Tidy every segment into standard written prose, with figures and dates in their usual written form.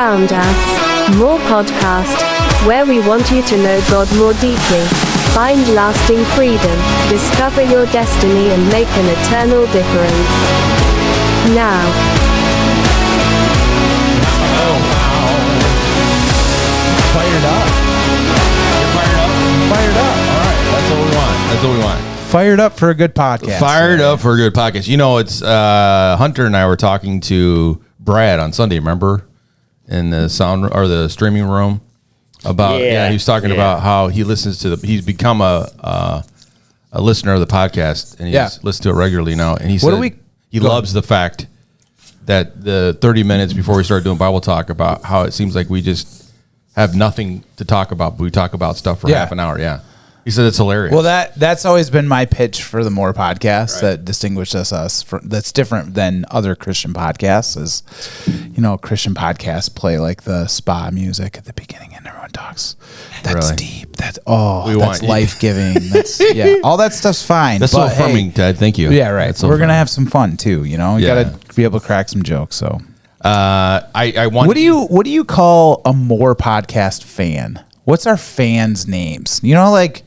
found us. More Podcast, where we want you to know God more deeply, find lasting freedom, discover your destiny and make an eternal difference. Now. Fired up. You're fired up? Fired up. All right, that's what we want. That's what we want. Fired up for a good podcast. Fired up for a good podcast. You know, it's Hunter and I were talking to Brad on Sunday, remember? In the sound or the streaming room about he was talking about how he listens to he's become a listener of the podcast and he's listened to it regularly now, and he said he loves the fact that the 30 minutes before we start doing Bible talk about how it seems like we just have nothing to talk about, but we talk about stuff for half an hour. Yeah. He said it's hilarious. Well, that's always been my pitch for the More podcast that distinguishes us from, that's different than other Christian podcasts. Is, you know, Christian podcasts play like the spa music at the beginning and everyone talks. That's deep. That's life giving. That's all that stuff's fine. That's so affirming, Ted. Thank you. Yeah, right. We're gonna have some fun too. You know, you gotta be able to crack some jokes. So, I want. What do you call a More podcast fan? What's our fans' names? You know, like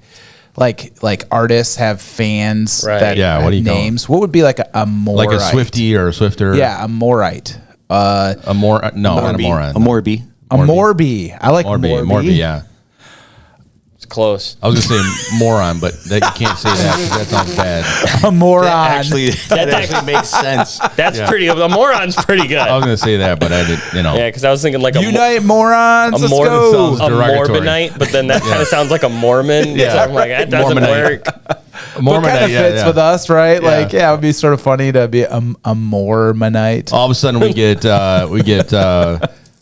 artists have fans that what do you names. What would be like a Morite? Like a Swiftie or a Swifter? Yeah, a Morite. Not a moron. A Morby. A Morby. I like Morby, yeah. It's close. I was going to say moron, but you can't say that because that sounds bad. A moron. That actually makes sense. That's pretty. A moron's pretty good. I was going to say that, but I did, Yeah, because I was thinking like Unite morons. Let's go. Sounds a derogatory. Morbonite, but then that kind of sounds like a Mormon. Yeah. So I'm like, that doesn't Mormonite. work. But kind of fits with us, right? Like, it would be sort of funny to be a Mormonite. All of a sudden, we get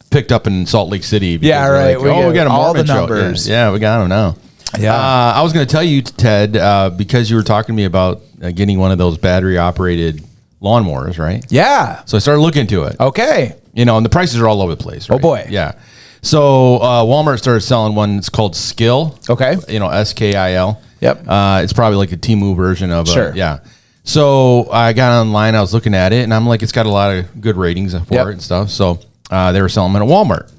picked up in Salt Lake City. Yeah, right. Like, we got a all the Mormon show. numbers. Yeah, we got them now. Yeah. I was going to tell you, Ted, because you were talking to me about getting one of those battery-operated lawnmowers, right? Yeah. So I started looking into it. Okay. You know, and the prices are all over the place. Right? Oh, boy. Yeah. So Walmart started selling one. It's called Skill. Okay. You know, Skil. Yep. It's probably like a Temu version of Sure. yeah. So I got online. I was looking at it, and I'm like, it's got a lot of good ratings for it and stuff. So they were selling them at Walmart.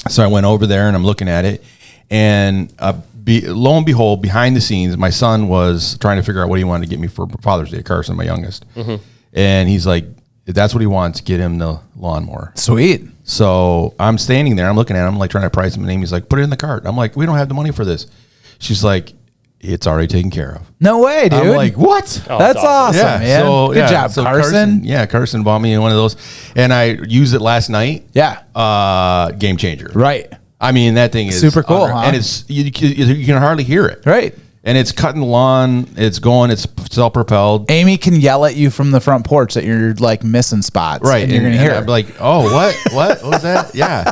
So I went over there, and I'm looking at it, and lo and behold, behind the scenes, my son was trying to figure out what he wanted to get me for Father's Day. Carson, my youngest, and he's like, if that's what he wants, get him the lawnmower. Sweet. So I'm standing there, I'm looking at him, like trying to price him, and Amy's like, put it in the cart. I'm like, we don't have the money for this. She's like, it's already taken care of. No way, dude. I'm like, what? Oh, that's awesome, yeah, man. So, Good job, so Carson. Carson bought me one of those, and I used it last night. Yeah. Game changer. Right. I mean, that thing is super cool, huh? And it's you can hardly hear it. Right. And it's cutting the lawn. It's going. It's self-propelled. Amy can yell at you from the front porch that you're like missing spots. Right. And you're going to hear I'm it. like, oh, what was that? Yeah.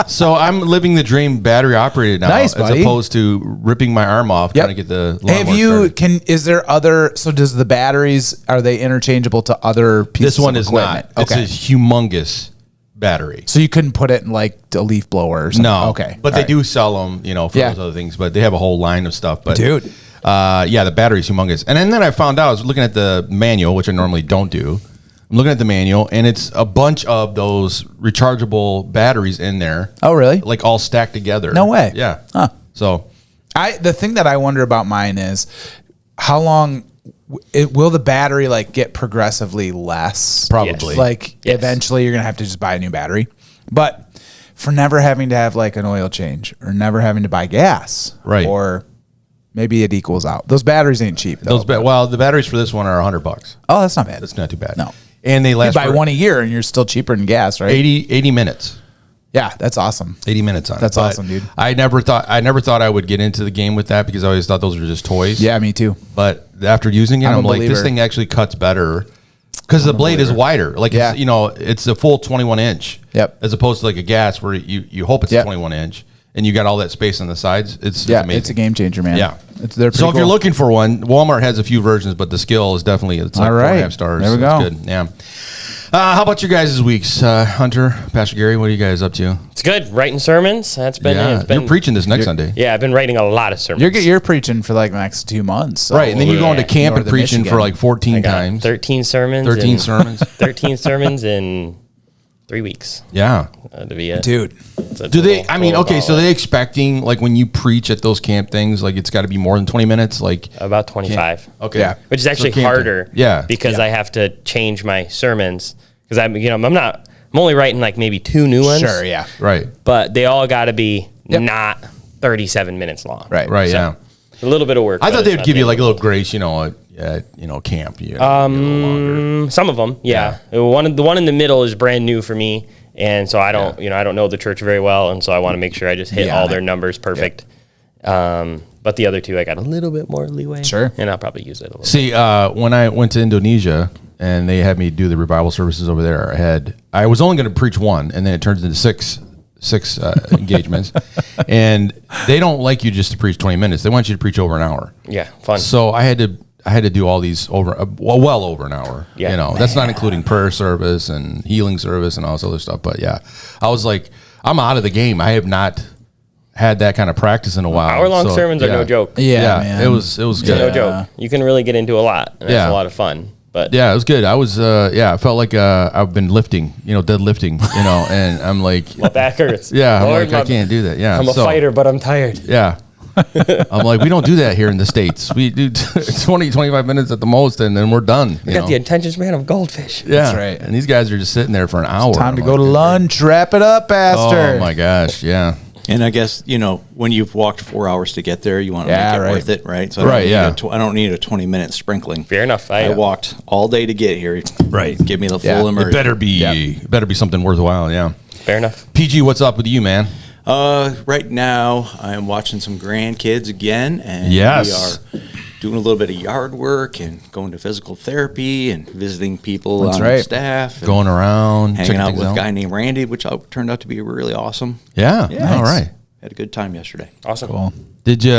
So I'm living the dream battery operated now, Nice, buddy. as opposed to ripping my arm off trying to get the lawnmower started. Is there other, so does the batteries, are they interchangeable to other pieces This one of is equipment? not. Okay. It's a humongous battery. So you couldn't put it in like a leaf blower or something? No. Okay. But All they do sell them, for those other things. But they have a whole line of stuff. But Dude. the battery's humongous. And then I found out, I was looking at the manual, which I normally don't do. I'm looking at the manual, and it's a bunch of those rechargeable batteries in there. Oh, really? Like all stacked together. No way. Yeah. Huh. So The thing that I wonder about mine is how long will the battery like get progressively less? Probably. Like eventually you're going to have to just buy a new battery. But for never having to have like an oil change or never having to buy gas. Right. Or maybe it equals out. Those batteries ain't cheap though. the batteries for this one are $100. Oh, that's not bad. That's not too bad. No. And they You last buy for one a year and you're still cheaper than gas, right? 80 minutes. Yeah, that's awesome. 80 minutes on it. That's But awesome, dude. I never thought I would get into the game with that because I always thought those were just toys. Yeah, me too. But after using it, I'm a I'm like, this believer. thing actually cuts better because the blade is wider. Like, Yeah. it's a full 21 inch. Yep. As opposed to like a gas where you hope it's a 21 inch and you got all that space on the sides. It's amazing. It's a game changer, man. Yeah. They're pretty So if you're cool. looking for one, Walmart has a few versions, but the Skill is definitely, it's like All right. 4.5 stars. There we so go. It's good. Yeah. How about your guys' weeks? Hunter, Pastor Gary, what are you guys up to? It's good. Writing sermons. That's been. It's been you're preaching this next Sunday. Yeah, I've been writing a lot of sermons. You're preaching for like the next 2 months. So. Right, and then you're going to camp and Northern preaching Michigan. for like 14 I got times. 13 sermons. 13 sermons. 13 sermons in 3 weeks Yeah. to be it. Dude. Do they, I mean, okay, so they expecting, like, when you preach at those camp things, like, it's got to be more than 20 minutes? Like, About 25. okay. Yeah. Which is actually So camping. harder. Yeah. Because I have to change my sermons. Because I'm only writing like maybe 2 new ones. Sure, yeah. Right. But they all got to be not 37 minutes long. Right. Right, So, yeah. a little bit of work. I but thought it's they would not give the you, end like, a of the little grace, at camp. Some of them, yeah. The one in the middle is brand new for me, and so I don't, I don't know the church very well, and so I want to make sure I just hit all their numbers perfect. But the other 2, I got a little bit more leeway. Sure. And I'll probably use it a little. See, when I went to Indonesia and they had me do the revival services over there, I was only going to preach 1, and then it turns into six engagements, and they don't like you just to preach 20 minutes. They want you to preach over an hour. Yeah, fun. So I had to do all these well over an hour. Yeah. That's not including prayer service and healing service and all this other stuff. But yeah, I was like, I'm out of the game. I have not had that kind of practice in a while. Hour-long sermons are no joke. Yeah, man. it was good. No joke. You can really get into a lot, and it's a lot of fun. But Yeah, it was good. I was, I felt like I've been lifting, deadlifting, and I'm like, my back hurts. yeah, I'm Lord, like, I can't do that. Yeah, I'm a fighter, but I'm tired. Yeah. I'm like, we don't do that here in the States. We do 20, 25 minutes at the most, and then we're done. I got the attention span of goldfish. Yeah. That's right. And these guys are just sitting there for an hour. Time to I'm go to like, lunch. Wrap it up, Pastor. Oh, my gosh. Yeah. And I guess, when you've walked 4 hours to get there, you want to Yeah, make it right. worth it, right? So I don't need a 20-minute sprinkling. Fair enough. I walked all day to get here. Right. Give me the Yeah. full It immersion. It better be something worthwhile. Yeah. Fair enough. PG, what's up with you, man? Right now, I am watching some grandkids again, and Yes. we are doing a little bit of yard work and going to physical therapy and visiting people That's on right. staff. And Going around, hanging checking out things with a guy named Randy, which turned out to be really awesome. Yeah. Yeah. All right. Had a good time yesterday. Awesome. Cool. Did you,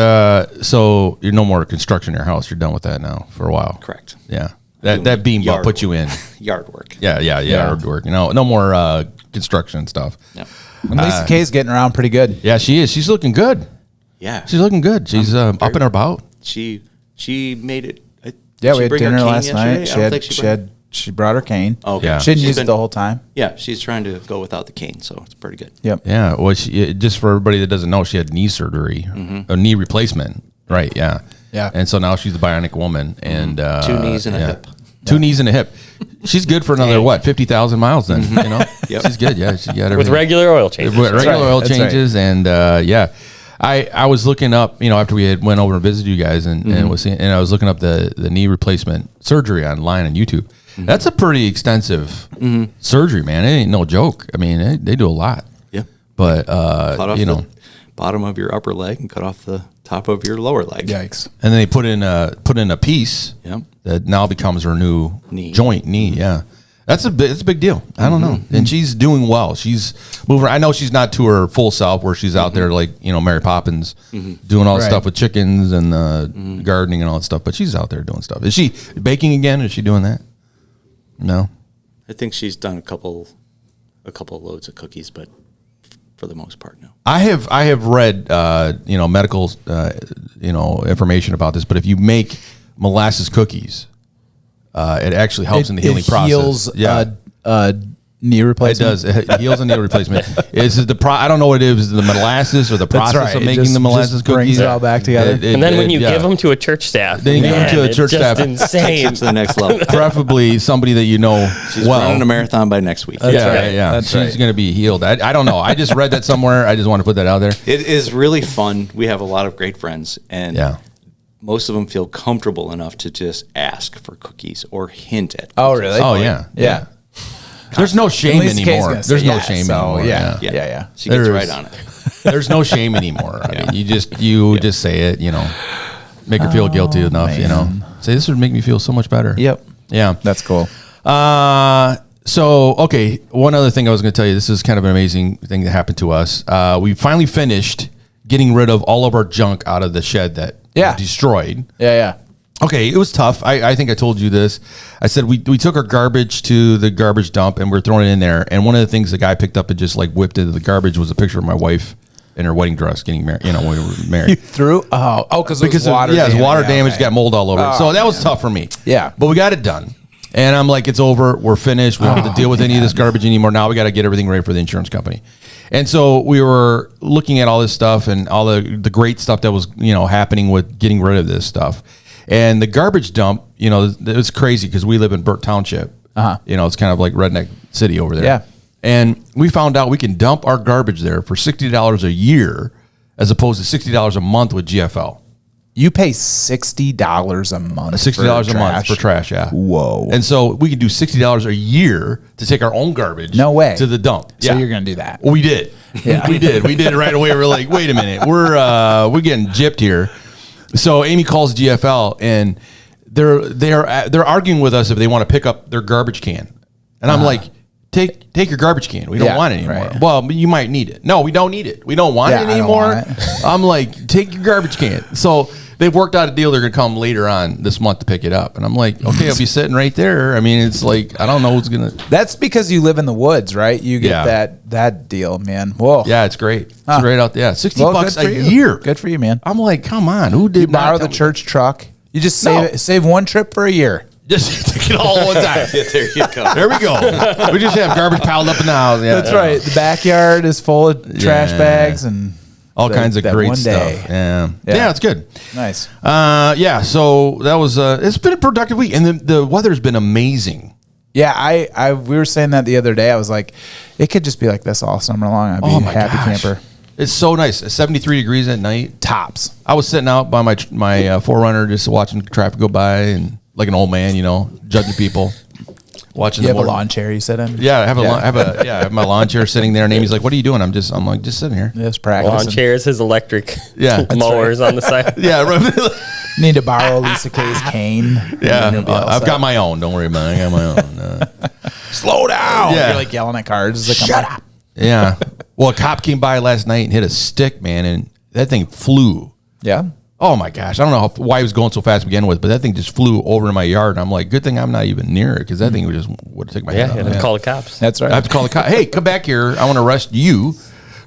so you're no more construction in your house. You're done with that now for a while. Correct. Yeah. That beam belt Yard put you in. Yard work. Yeah. Yard work. No more construction stuff. Yep. And Lisa K's getting around pretty good. Yeah, she is. She's looking good. Yeah. She's looking good. She's up and about. She made it. Yeah, she we had bring her dinner cane last yesterday? night. I don't think She brought her cane. Oh, okay. Yeah. She didn't She's use it been- the whole time. Yeah, she's trying to go without the cane, so it's pretty good. Yep. Yeah. Well, just for everybody that doesn't know, she had knee surgery, a knee replacement. Right. Yeah. Yeah. And so now she's a bionic woman, and 2 knees and a hip. 2 knees and a hip. She's good for another 50,000 miles then. Yep. She's good. Yeah, she got everything. With regular oil changes. With regular right. oil That's changes, and I was looking up, after we had went over and visited you guys, and I was looking up the knee replacement surgery online on YouTube. That's a pretty extensive surgery, man. It ain't no joke. I mean, they do a lot. Yeah. But Cut off the bottom of your upper leg and cut off the top of your lower leg. Yikes. and then they put in a piece Yep. that now becomes her new Knee. joint knee. Yeah. It's a big deal. I don't know. And she's doing well. She's moving. I know she's not to her full self where she's out there like, Mary Poppins doing all the Right. stuff with chickens and gardening and all that stuff, but she's out there doing stuff. Is she baking again? Is she doing that? No. I think she's done a couple loads of cookies, but for the most part, no. I have read medical information about this, but if you make molasses cookies, it actually helps in the healing process. Heals knee It replacement. does. It heals a knee replacement. Is it I don't know what it is, the molasses or the process right. of It making just- the molasses just cookies. brings it all back together. And then when you give them to a church staff, Then you give 'em to a it's church just staff. insane. To the next level. preferably somebody that you know She's well. running a marathon by next week. Yeah. That's She's right. going to be healed. I don't know. I just read that somewhere. I just want to put that out there. It is really fun. We have a lot of great friends, and Yeah. most of them feel comfortable enough to just ask for cookies or hint at cookies. Oh, really? Oh yeah. Yeah. There's no shame Lisa K's anymore. gonna say There's no yes, shame so, anymore. yeah. Yeah. She gets There's- right on it. There's no shame anymore. I mean, you just say it, make her feel guilty enough, Say this would make me feel so much better. Yep. Yeah. That's cool. So, okay, one other thing I was going to tell you. This is kind of an amazing thing that happened to us. We finally finished getting rid of all of our junk out of the shed that was destroyed. Yeah. Okay, it was tough. I think I told you this. I said we took our garbage to the garbage dump and we're throwing it in there. And one of the things the guy picked up and just like whipped into the garbage was a picture of my wife in her wedding dress getting married. When we were married. Through? Because it was Because water it was water damage, okay. got mold all over it. So that was tough for me. Yeah. But we got it done. And I'm like, it's over. We're finished. We don't have to deal with any of this garbage anymore. Now we got to get everything ready for the insurance company. And so we were looking at all this stuff and all the great stuff that was, happening with getting rid of this stuff. And the garbage dump, it was crazy because we live in Burt Township. It's kind of like redneck city over there. Yeah. And we found out we can dump our garbage there for $60 a year as opposed to $60 a month with GFL. You pay $60 a month. $60 a month for trash, yeah. Whoa. And so we can do $60 a year to take our own garbage. No way. To the dump. So you're going to do that. We did. Yeah. We did it right away. We're like, wait a minute, we're getting gypped here. So Amy calls GFL and they're arguing with us if they want to pick up their garbage can, and I'm like, take your garbage can. We don't want it anymore. Right. Well, but you might need it. No, we don't need it. We don't want it anymore. I'm like, take your garbage can. So they've worked out a deal. They're going to come later on this month to pick it up. And I'm like, okay, I'll be sitting right there. I mean, it's like, I don't know who's going to. That's because you live in the woods, right? You get that deal, man. Whoa. Yeah, it's great. It's great out there. Yeah, $60 a you. year. Good for you, man. I'm like, come on. Who did You borrow the church truck. You just save one trip for a year. Just take it all one time. There you go. There we go. We just have garbage piled up in the house. Yeah, That's right. The backyard is full of trash bags and all kinds of great stuff. Yeah, it's good. Nice. So that was it's been a productive week, and the weather's been amazing. Yeah, we were saying that the other day. I was like, it could just be like this all summer long. I'd be a happy camper. It's so nice. It's 73 degrees at night. Tops. I was sitting out by my 4Runner just watching traffic go by and like an old man, judging people. Watching. You have a lawn chair you sit in? Yeah, I have my lawn chair sitting there, and Amy's like, "What are you doing?" I'm like, just sitting here. Just practicing. Lawn chairs, his electric mowers on the side. Yeah, right. Need to borrow Lisa K's cane. Yeah, I've got my own. Don't worry about it. I got my own. Slow down. Yeah. You're like yelling at cars. Like, shut up. Yeah. Well, a cop came by last night and hit a stick, man, and that thing flew. Yeah. Oh my gosh! I don't know why he was going so fast to begin with, but that thing just flew over in my yard, and I'm like, good thing I'm not even near it because that thing would have taken my head off. Yeah, call the cops. That's right. I have to call the cops. Hey, come back here! I want to arrest you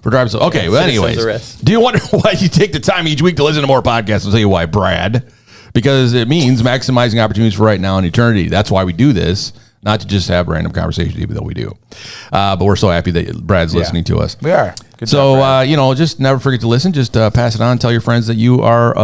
for driving. So okay. Well, anyways, do you wonder why you take the time each week to listen to more podcasts? I'll tell you why, Brad. Because it means maximizing opportunities for right now and eternity. That's why we do this. Not to just have random conversations, even though we do. But we're so happy that Brad's listening to us. We are. Good job, just never forget to listen. Just pass it on. Tell your friends that you are,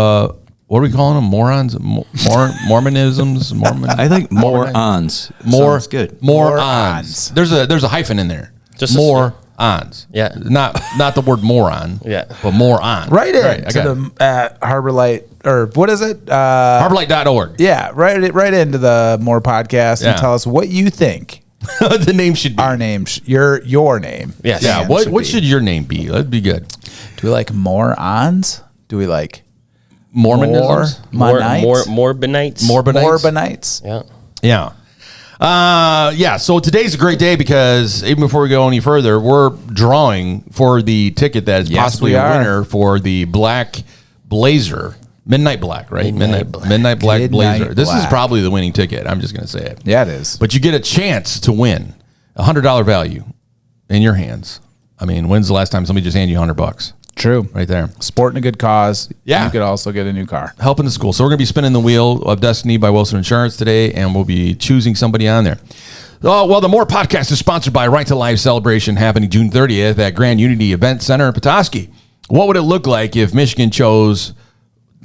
what are we calling them? Morons? Mormonisms? I think more-ons. Sounds good. More-ons. There's a hyphen in there. Just more-ons. Yeah. Not the word moron. Yeah. But more-on. Right in to the Harbor Light, or what is it? HarborLight.org. Yeah, right into the More podcast and tell us what you think. The name should be. Our name, your name. Yes. Yeah. What should your name be? That'd be good. Do we like more-ons? Do we like Mormonisms? Morbinites? Morbinites. Yeah. So today's a great day because even before we go any further, we're drawing for the ticket that is possibly a winner for the Black Blazer. Midnight Black, right? Midnight Black Blazer. This is probably the winning ticket. I'm just going to say it. Yeah, it is. But you get a chance to win $100 value in your hands. I mean, when's the last time somebody just handed you $100? True. Right there. Supporting a good cause. Yeah. You could also get a new car. Helping the school. So we're going to be spinning the wheel of destiny by Wilson Insurance today, and we'll be choosing somebody on there. Oh, well, the More podcast is sponsored by Right to Life celebration happening June 30th at Grand Unity Event Center in Petoskey. What would it look like if Michigan chose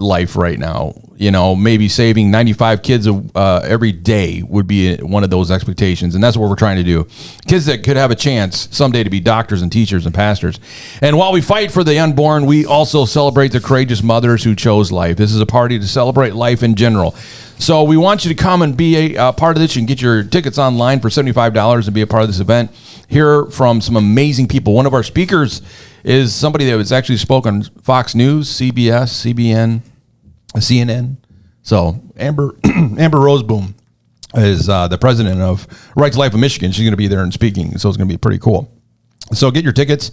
life right now? Maybe saving 95 kids every day would be one of those expectations, and that's what we're trying to do. Kids that could have a chance someday to be doctors and teachers and pastors. And while we fight for the unborn, we also celebrate the courageous mothers who chose life. This is a party to celebrate life in general. So we want you to come and be a part of this. You can get your tickets online for $75 and be a part of this event. Hear from some amazing people. One of our speakers is somebody that was actually spoke on Fox News, CBS, CBN, CNN. So Amber Roseboom is the president of Right to Life of Michigan. She's going to be there and speaking, so it's going to be pretty cool. So get your tickets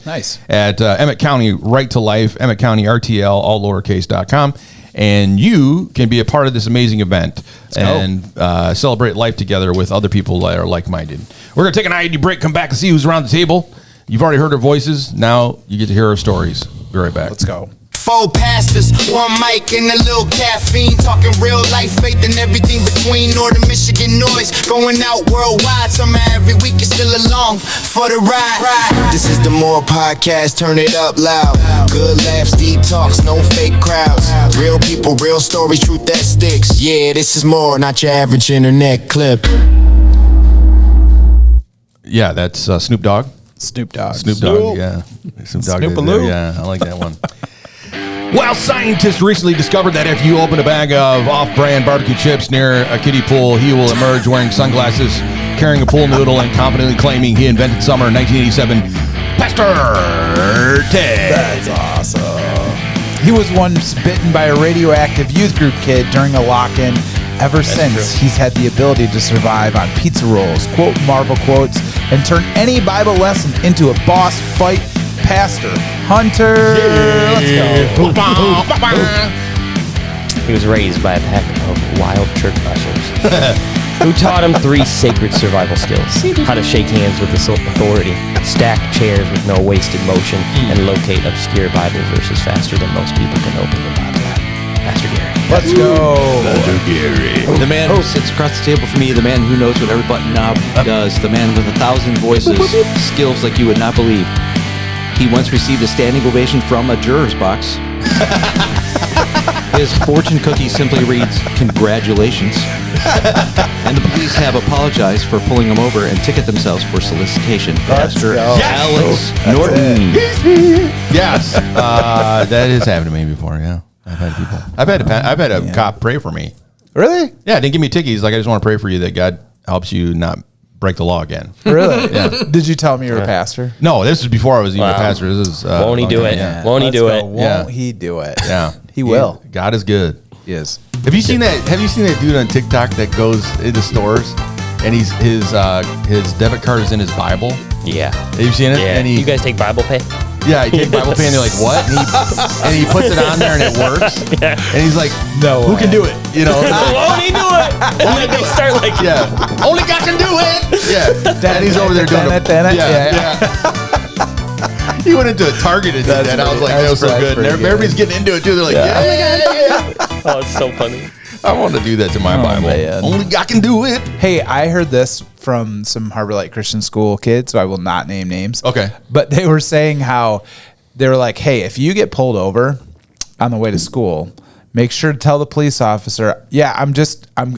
at Emmett County Right to Life, Emmett County RTL, all lowercase.com, and you can be a part of this amazing event and celebrate life together with other people that are like-minded. We're going to take an IED break, come back and see who's around the table. You've already heard our voices. Now you get to hear our stories. Be right back. Let's go. 4 pastors, 1 mic and a little caffeine. Talking real life, faith and everything between. Northern Michigan noise, going out worldwide. Somehow every week you're still along for the ride. This is the More Podcast, turn it up loud. Good laughs, deep talks, no fake crowds. Real people, real stories, truth that sticks. Yeah, this is more, not your average internet clip. Yeah, that's Snoop Dogg. Snoop Dogg. Snoop Dogg, yeah. Snoop Dogg. Snoop-a-loo. Yeah, I like that one. Well, scientists recently discovered that if you open a bag of off-brand barbecue chips near a kiddie pool, he will emerge wearing sunglasses, carrying a pool noodle, and confidently claiming he invented summer 1987. Pastor Ted. That's awesome. He was once bitten by a radioactive youth group kid during a lock-in. Ever since, he's had the ability to survive on pizza rolls, quote Marvel quotes, and turn any Bible lesson into a boss fight. Pastor Hunter. Let's go. He was raised by a pack of wild church mushrooms who taught him 3 sacred survival skills: how to shake hands with authority, stack chairs with no wasted motion, and locate obscure Bible verses faster than most people can open the Bible. Pastor Gary. Let's go. Pastor Gary. The man who sits across the table from me, the man who knows what every button knob does, the man with 1,000 voices, skills like you would not believe. He once received a standing ovation from a juror's box. His fortune cookie simply reads, "Congratulations." And the police have apologized for pulling him over and ticket themselves for solicitation. Pastor Alex Norton. Yes, that has happened to me before. Yeah, I've had a cop pray for me. Really? Yeah, didn't give me tickets. Like, I just want to pray for you that God helps you not break the law again. Really? Yeah. Did you tell me you're a pastor? No, this is before I was even a pastor. This is Won't he do it? Yeah. Won't he do it? Won't he do it? Yeah, He will. God is good. He is. Have you seen that? Have you seen that dude on TikTok that goes into stores and his debit card is in his Bible? Yeah. Have you seen it? Yeah. And You guys take Bible pay? yeah, he takes Bible pay and they're like, what? And he puts it on there and it works. Yeah. And he's like, No who way. can do it? You know? Won't he do it? And then they start like, Yeah. Only God can do it. Yeah. And he's over there doing it. Yeah. He went into a Target and did That's that. I was like, pretty- that was so that's good. And pretty everybody's getting into it too. They're like, yeah. oh, it's so funny. I want to do that to my Bible. man. Only God can do it. Hey, I heard this from some Harbor Light Christian School kids, so I will not name names. Okay. But they were saying how they were like, hey, if you get pulled over on the way to school, make sure to tell the police officer, yeah, I'm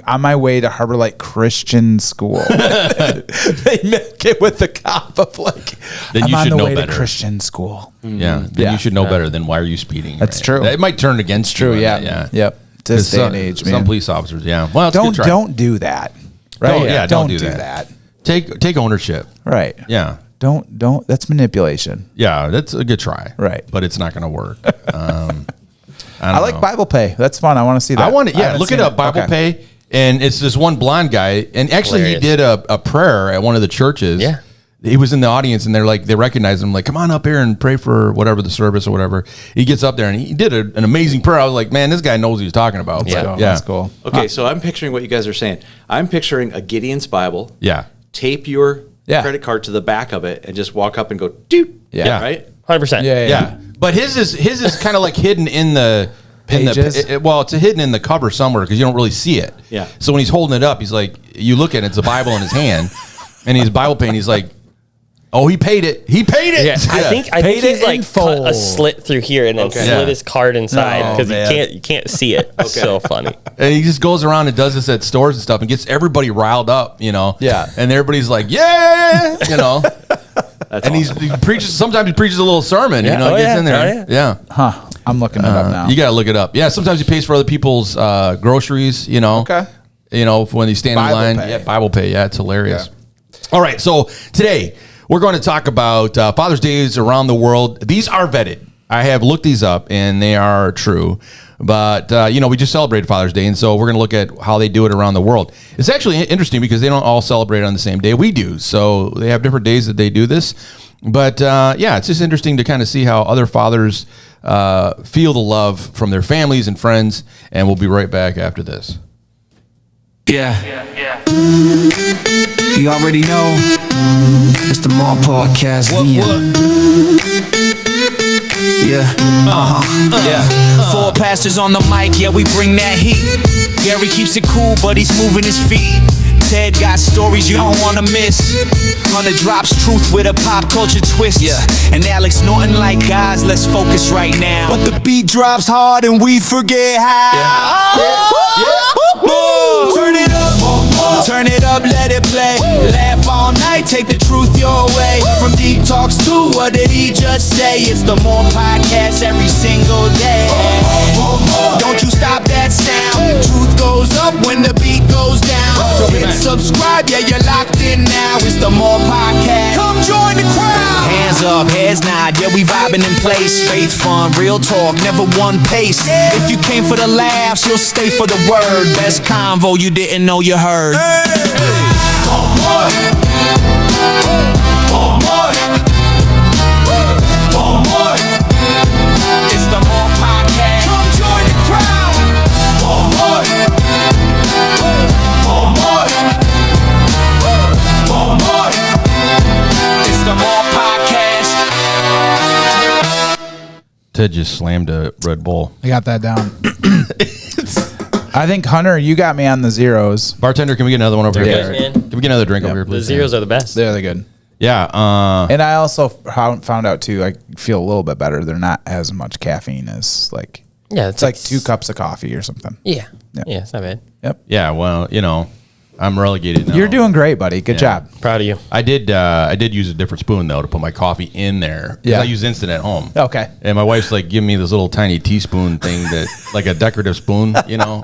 on my way to Harbor Light Christian School. They make it with the cop of like, Then I'm you on should the know way better. to Christian school. Yeah. Then Yeah. you should know better than why are you speeding? That's true. It might turn against True, you. yeah. Yeah. Yep. This day and age, man. Some police officers, yeah. Well, it's a good try. Don't do that. Right? Don't do that. Take ownership. Right. Yeah. Don't that's manipulation. Yeah, that's a good try. Right. But it's not going to work. I like Bible Pay. That's fun. I want to see that. I want to, haven't look seen it up, Bible Okay. Pay. And it's this one blind guy. And actually, Hilarious. he did a prayer at one of the churches. Yeah. He was in the audience and they recognized him, like, come on up here and pray for whatever the service or whatever. He gets up there and he did an amazing prayer. I was like, man, this guy knows what he's talking about. Yeah. But, That's cool. Okay, so I'm picturing what you guys are saying. I'm picturing a Gideon's Bible. Yeah. Tape your Yeah. credit card to the back of it and just walk up and go, dude. Yeah. Right? 100%. Yeah. But his is kind of like hidden in the Pages? it's hidden in the cover somewhere because you don't really see it. Yeah. So when he's holding it up, he's like, you look at it, it's a Bible in his hand, and he's Bible paying. He's like, oh, he paid it. He paid it. Yeah, I think Paid he's it like in cut full. a slit through here and then slid Yeah. his card inside Oh, because man. you can't see it. It's so funny. And he just goes around and does this at stores and stuff and gets everybody riled up, you know. Yeah. And everybody's like, yeah, you know. That's And awesome. he preaches. Sometimes he preaches a little sermon. You Yeah. know, Oh, he gets yeah. in there. Oh, yeah. Huh. I'm looking it up now. You got to look it up. Yeah. Sometimes he pays for other people's groceries. You know. Okay. You know, when he's standing in Bible line. pay. Yeah, Bible pay. Yeah, it's hilarious. All right. So today we're going to talk about Father's Days around the world. These are vetted. I have looked these up and they are true. But, we just celebrated Father's Day. And so we're going to look at how they do it around the world. It's actually interesting because they don't all celebrate on the same day we do. So they have different days that they do this. But, it's just interesting to kind of see how other fathers feel the love from their families and friends. And we'll be right back after this. Yeah. You already know. It's the More Podcast. Yeah. Yeah. 4 pastors on the mic, yeah, we bring that heat. Gary keeps it cool, but he's moving his feet. Ted got stories you don't wanna miss. Hunter drops truth with a pop culture twist. Yeah. And Alex Norton like, guys, let's focus right now. But the beat drops hard and we forget how. Turn it up, turn it up, let it play. Laugh all night, take the truth your way. From deep talks to what did he just say? It's the More Podcast every single day. Don't you stop that sound. Truth goes up when the beat goes down. Hit subscribe, yeah, you're locked in now. It's the More Podcast. Come join the crowd. Hands up, heads nod, yeah, we vibing in place. Faith, fun, real talk, never one pace. If you came for the laughs, you'll stay for the word. Best convo you didn't know you heard. It's the More Podcast. Come join the crowd. It's the More Podcast. Ted just slammed a Red Bull. I got that down. I think, Hunter, you got me on the zeros. Bartender, can we get another one over here? Yeah. Can we get another drink over here, The please? zeros are the best. They're good. Yeah. And I also found out, too, I feel a little bit better. They're not as much caffeine as, like, Yeah, it's like 2 cups of coffee or something. Yeah. Yeah. Yeah, it's not bad. Yep. Yeah, well, you know, I'm relegated now. You're doing great, buddy. Good job. Proud of you. I did use a different spoon, though, to put my coffee in there. 'Cause Yeah. I use instant at home. Okay. And my wife's like, give me this little tiny teaspoon thing that, like a decorative spoon, you know?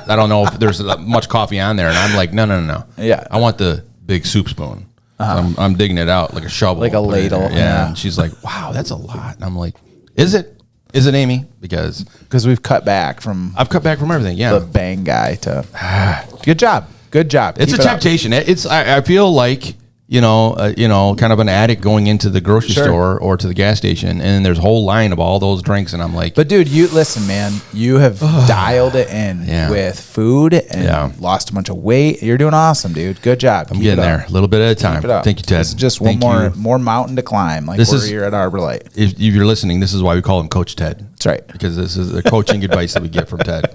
I don't know if there's much coffee on there. And I'm like, no. Yeah. I want the big soup spoon. So I'm digging it out like a shovel. Like a put it in there. ladle, Yeah. yeah. And she's like, wow, that's a lot. And I'm like, is it? Is it, Amy? Because We've cut back from I've cut back from everything. Yeah. the bang guy to. Good job. Good job. It's Keep a it up. temptation. I feel like kind of an addict going into the grocery Sure. store or to the gas station, and there's a whole line of all those drinks, and I'm like, But dude, you listen, man. You have dialed it in Yeah. with food and Yeah. lost a bunch of weight. You're doing awesome, dude. Good job. I'm getting there, a little bit at a time. Keep it up. Thank you, Ted. This is just Thank one you. more mountain to climb. Like This we're is- here at Arbor Light. If you're listening, this is why we call him Coach Ted. That's right. Because this is the coaching advice that we get from Ted.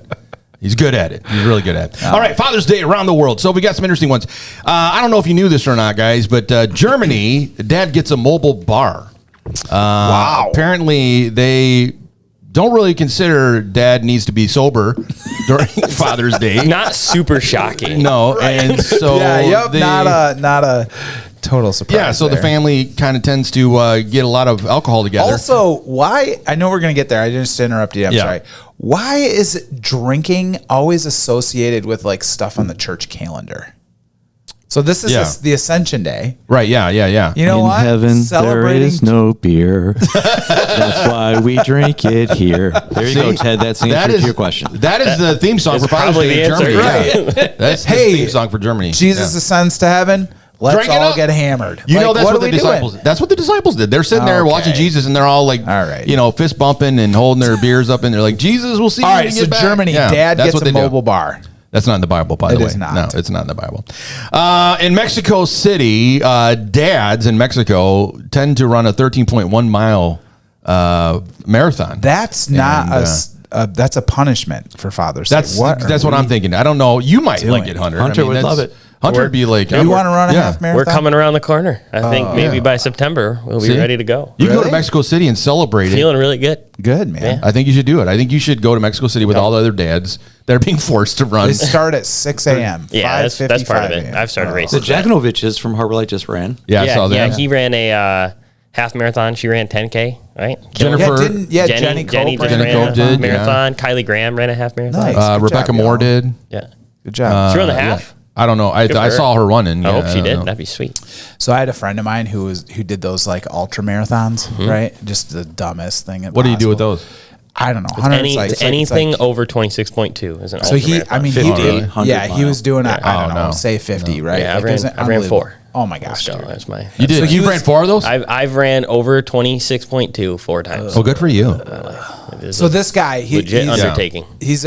He's good at it. He's really good at it. All right, Father's Day around the world. So we got some interesting ones. I don't know if you knew this or not, guys, but Germany, Dad gets a mobile bar. Wow. Apparently, they don't really consider Dad needs to be sober during Father's Day. Not super shocking. No, and so they- not a total surprise. yeah. So the there. family kind of tends to get a lot of alcohol together. Also, why? I know we're gonna get there. I just interrupted you. I'm Yeah. sorry. Why is drinking always associated with like stuff on the church calendar? So this is Yeah. the Ascension Day. Right? Yeah. You know In what? heaven, there Celebrating is no beer. That's why we drink it here. There you go, Ted. That's the answer to your question. That is the theme song for Father's probably Day in the answer, Germany. Yeah. That's the Hey, theme song for Germany. Jesus Yeah. ascends to heaven. Let's Drink it all up. get hammered. You know Like, that's what are the we disciples. doing? That's what the disciples did. They're sitting there Okay. watching Jesus, and they're all like, All right. fist bumping and holding their beers up, and they're like, "Jesus, we'll see you All when right, you so get back." Germany, Yeah, Dad that's gets what a they do. mobile bar. That's not in the Bible, by the It way. is not. No, it's not in the Bible. In Mexico City, dads in Mexico tend to run a 13.1 mile marathon. That's not And, that's a punishment for Father's Day. That's are what I'm we thinking. I don't know. You might like doing? it, Hunter. Hunter would that's- love it. Hunter would be like, You want to run a half marathon? We're coming around the corner. I think maybe yeah. by September we'll be See? ready to go. You can go to Really? Mexico City and celebrate it. Feeling really good. Good, man. Yeah. I think you should do it. I think you should go to Mexico City with all the other dads that are being forced to run. They start at 6 a.m. Yeah, that's part of 5:55 it. a.m. I've started Oh. racing. The Jaganoviches from Harbor Light just ran. Yeah, I saw that. he ran a half marathon. She ran 10K, right? Jennifer- Jenny Cope Jenny just ran Jenny ran Cope a did, marathon. Kylie Graham ran a half marathon. Nice. Good Rebecca job, Moore y'all. did. Yeah. Good job. She ran the Yeah. half. I don't know. I for saw her running. I Yeah, hope she don't did. know. That'd be sweet. So I had a friend of mine who did those like ultra marathons, right? Just the dumbest thing. What do you do with those? I don't know. Hunter, Any, it's like- it's like- anything it's like- over 26.2 is an So he, I mean, he 50, did. 100 Yeah, he was doing. I Oh, don't know. no. Say 50, right? Yeah, Like, I there's ran an 4. Oh my gosh, So dude. that's my. You did. So he You was- ran 4 of those? I've ran over 26.2 4 times. Oh, good for you. It is So a this guy, legit he's undertaking. he's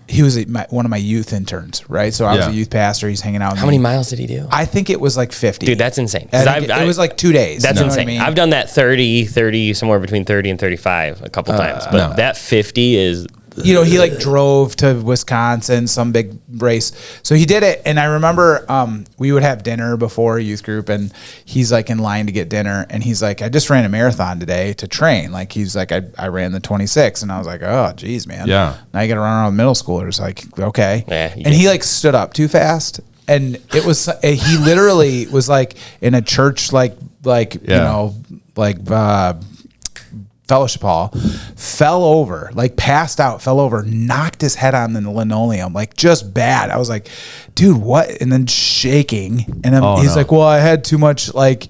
he was one of my youth interns, right? So I was a youth pastor. He's hanging out with How many miles did he do? I think it was like 50. Dude, that's insane. It was like 2 days. That's you know insane. what I mean? I've done that 30, somewhere between 30 and 35 a couple times. But that 50 is... He like drove to Wisconsin, some big race. So he did it. And I remember we would have dinner before youth group, and he's like in line to get dinner. And he's like, I just ran a marathon today to train. Like, he's like, I ran the 26. And I was like, oh, geez, man. Yeah. Now you got to run around middle schoolers. Like, okay. Yeah, and he like stood up too fast. And it was, he literally was like in a church, fellowship hall, fell over, like passed out, fell over, knocked his head on the linoleum, like just bad. I was like, dude, what? And then shaking. And then he's like, well, I had too much, like,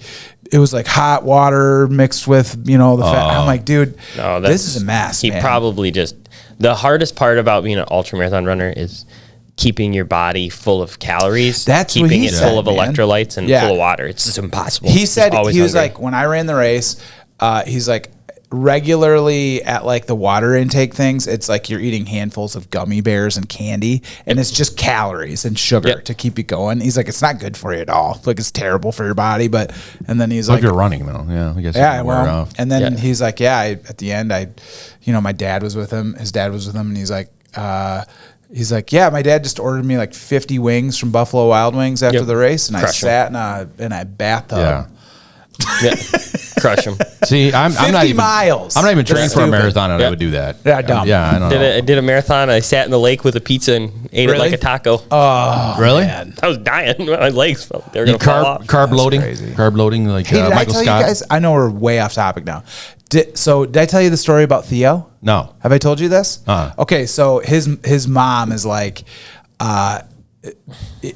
it was like hot water mixed with, the fat. I'm like, dude, this is a mess. He probably just, the hardest part about being an ultra marathon runner is keeping your body full of calories. That's keeping what he it said, full of man. Electrolytes and full of water. It's just impossible. He said, he was hungry. like, when I ran the race, he's like, regularly at like the water intake things, it's like you're eating handfuls of gummy bears and candy, and it's just calories and sugar to keep you going. He's like, it's not good for you at all. Like, it's terrible for your body. But and then he's like, if you're running though, I guess. Well, and then he's like, at the end, my dad was with him. His dad was with him, and he's like, my dad just ordered me like 50 wings from Buffalo Wild Wings after the race, and I sat in a bathtub. Crush them. See, I'm not even miles. I'm not even trained for a marathon, and I would do that. Yeah, dumb. Yeah, I don't know. I did a marathon. I sat in the lake with a pizza and ate it like a taco. Oh, really? Man. I was dying. My legs felt they were going to fall off. Carb loading. Crazy. Carb loading, like Hey, did Michael I tell Scott. you guys? I know we're way off topic now. Did I tell you the story about Theo? No. Have I told you this? Okay, so his mom is like,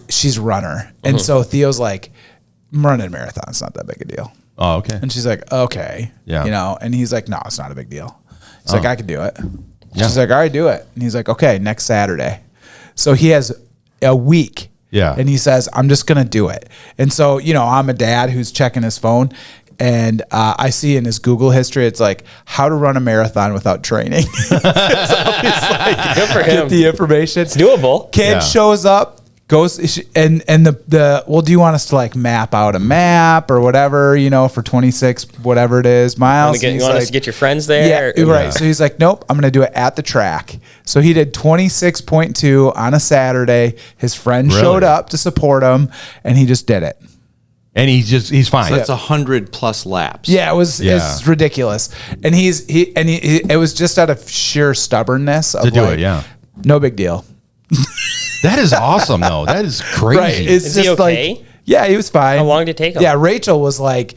she's a runner, and so Theo's like, I'm running a marathon. It's not that big a deal. Oh, okay. And she's like, okay. Yeah. And he's like, no, it's not a big deal. He's like, I can do it. Yeah. She's like, all right, do it. And he's like, okay, next Saturday. So he has a week. Yeah. And he says, I'm just going to do it. And so, I'm a dad who's checking his phone, and I see in his Google history, it's like, how to run a marathon without training. So he's like, good for him. Get the information. It's doable. Kid shows up. Goes and do you want us to like map out a map or whatever, for 26 whatever it is miles? You want us to get your friends there? Yeah, right. So he's like, nope, I'm gonna do it at the track. So he did 26.2 on a Saturday. His friend showed up to support him, and he just did it. And he's fine. So that's 100+ laps. Yeah, it's ridiculous. And it was just out of sheer stubbornness of to do it. Yeah, no big deal. That is awesome, though. That is crazy. Right. It's is just he okay? like, yeah, he was fine. How long did it take him? Yeah, Rachel was like,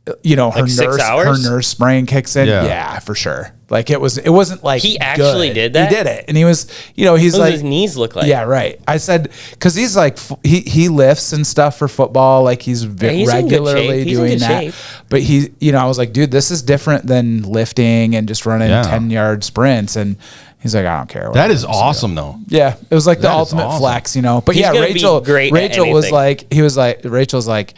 her 6 hours? nurse brain kicks in. Yeah, for sure. Like it wasn't like he actually did that. He did it, and he was, he's what like, does his knees look like? Yeah, right. I said because he's like he lifts and stuff for football. Like he's regularly doing that. Shape. But I was like, dude, this is different than lifting and just running 10-yard sprints. And he's like, I don't care. That is awesome, though. Yeah, it was like the ultimate flex, But he's Rachel was like, Rachel's like,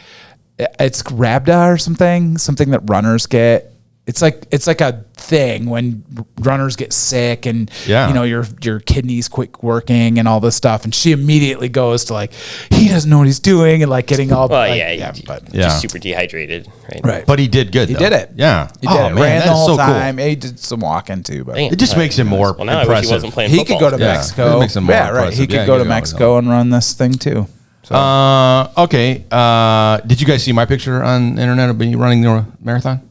it's Rabda or something that runners get. It's like a thing when runners get sick and your kidneys quit working and all this stuff, and she immediately goes to like, he doesn't know what he's doing, and like getting all just super dehydrated, right. But he did good. He did it. Yeah, he did it. Man, ran the whole so time. Cool. He did some walking too, but it just makes him more now impressive. I wish he wasn't playing he football. could go to Mexico. It makes him more impressive. He could go to Mexico and run this thing too. So. Okay. Did you guys see my picture on the internet of me running the marathon?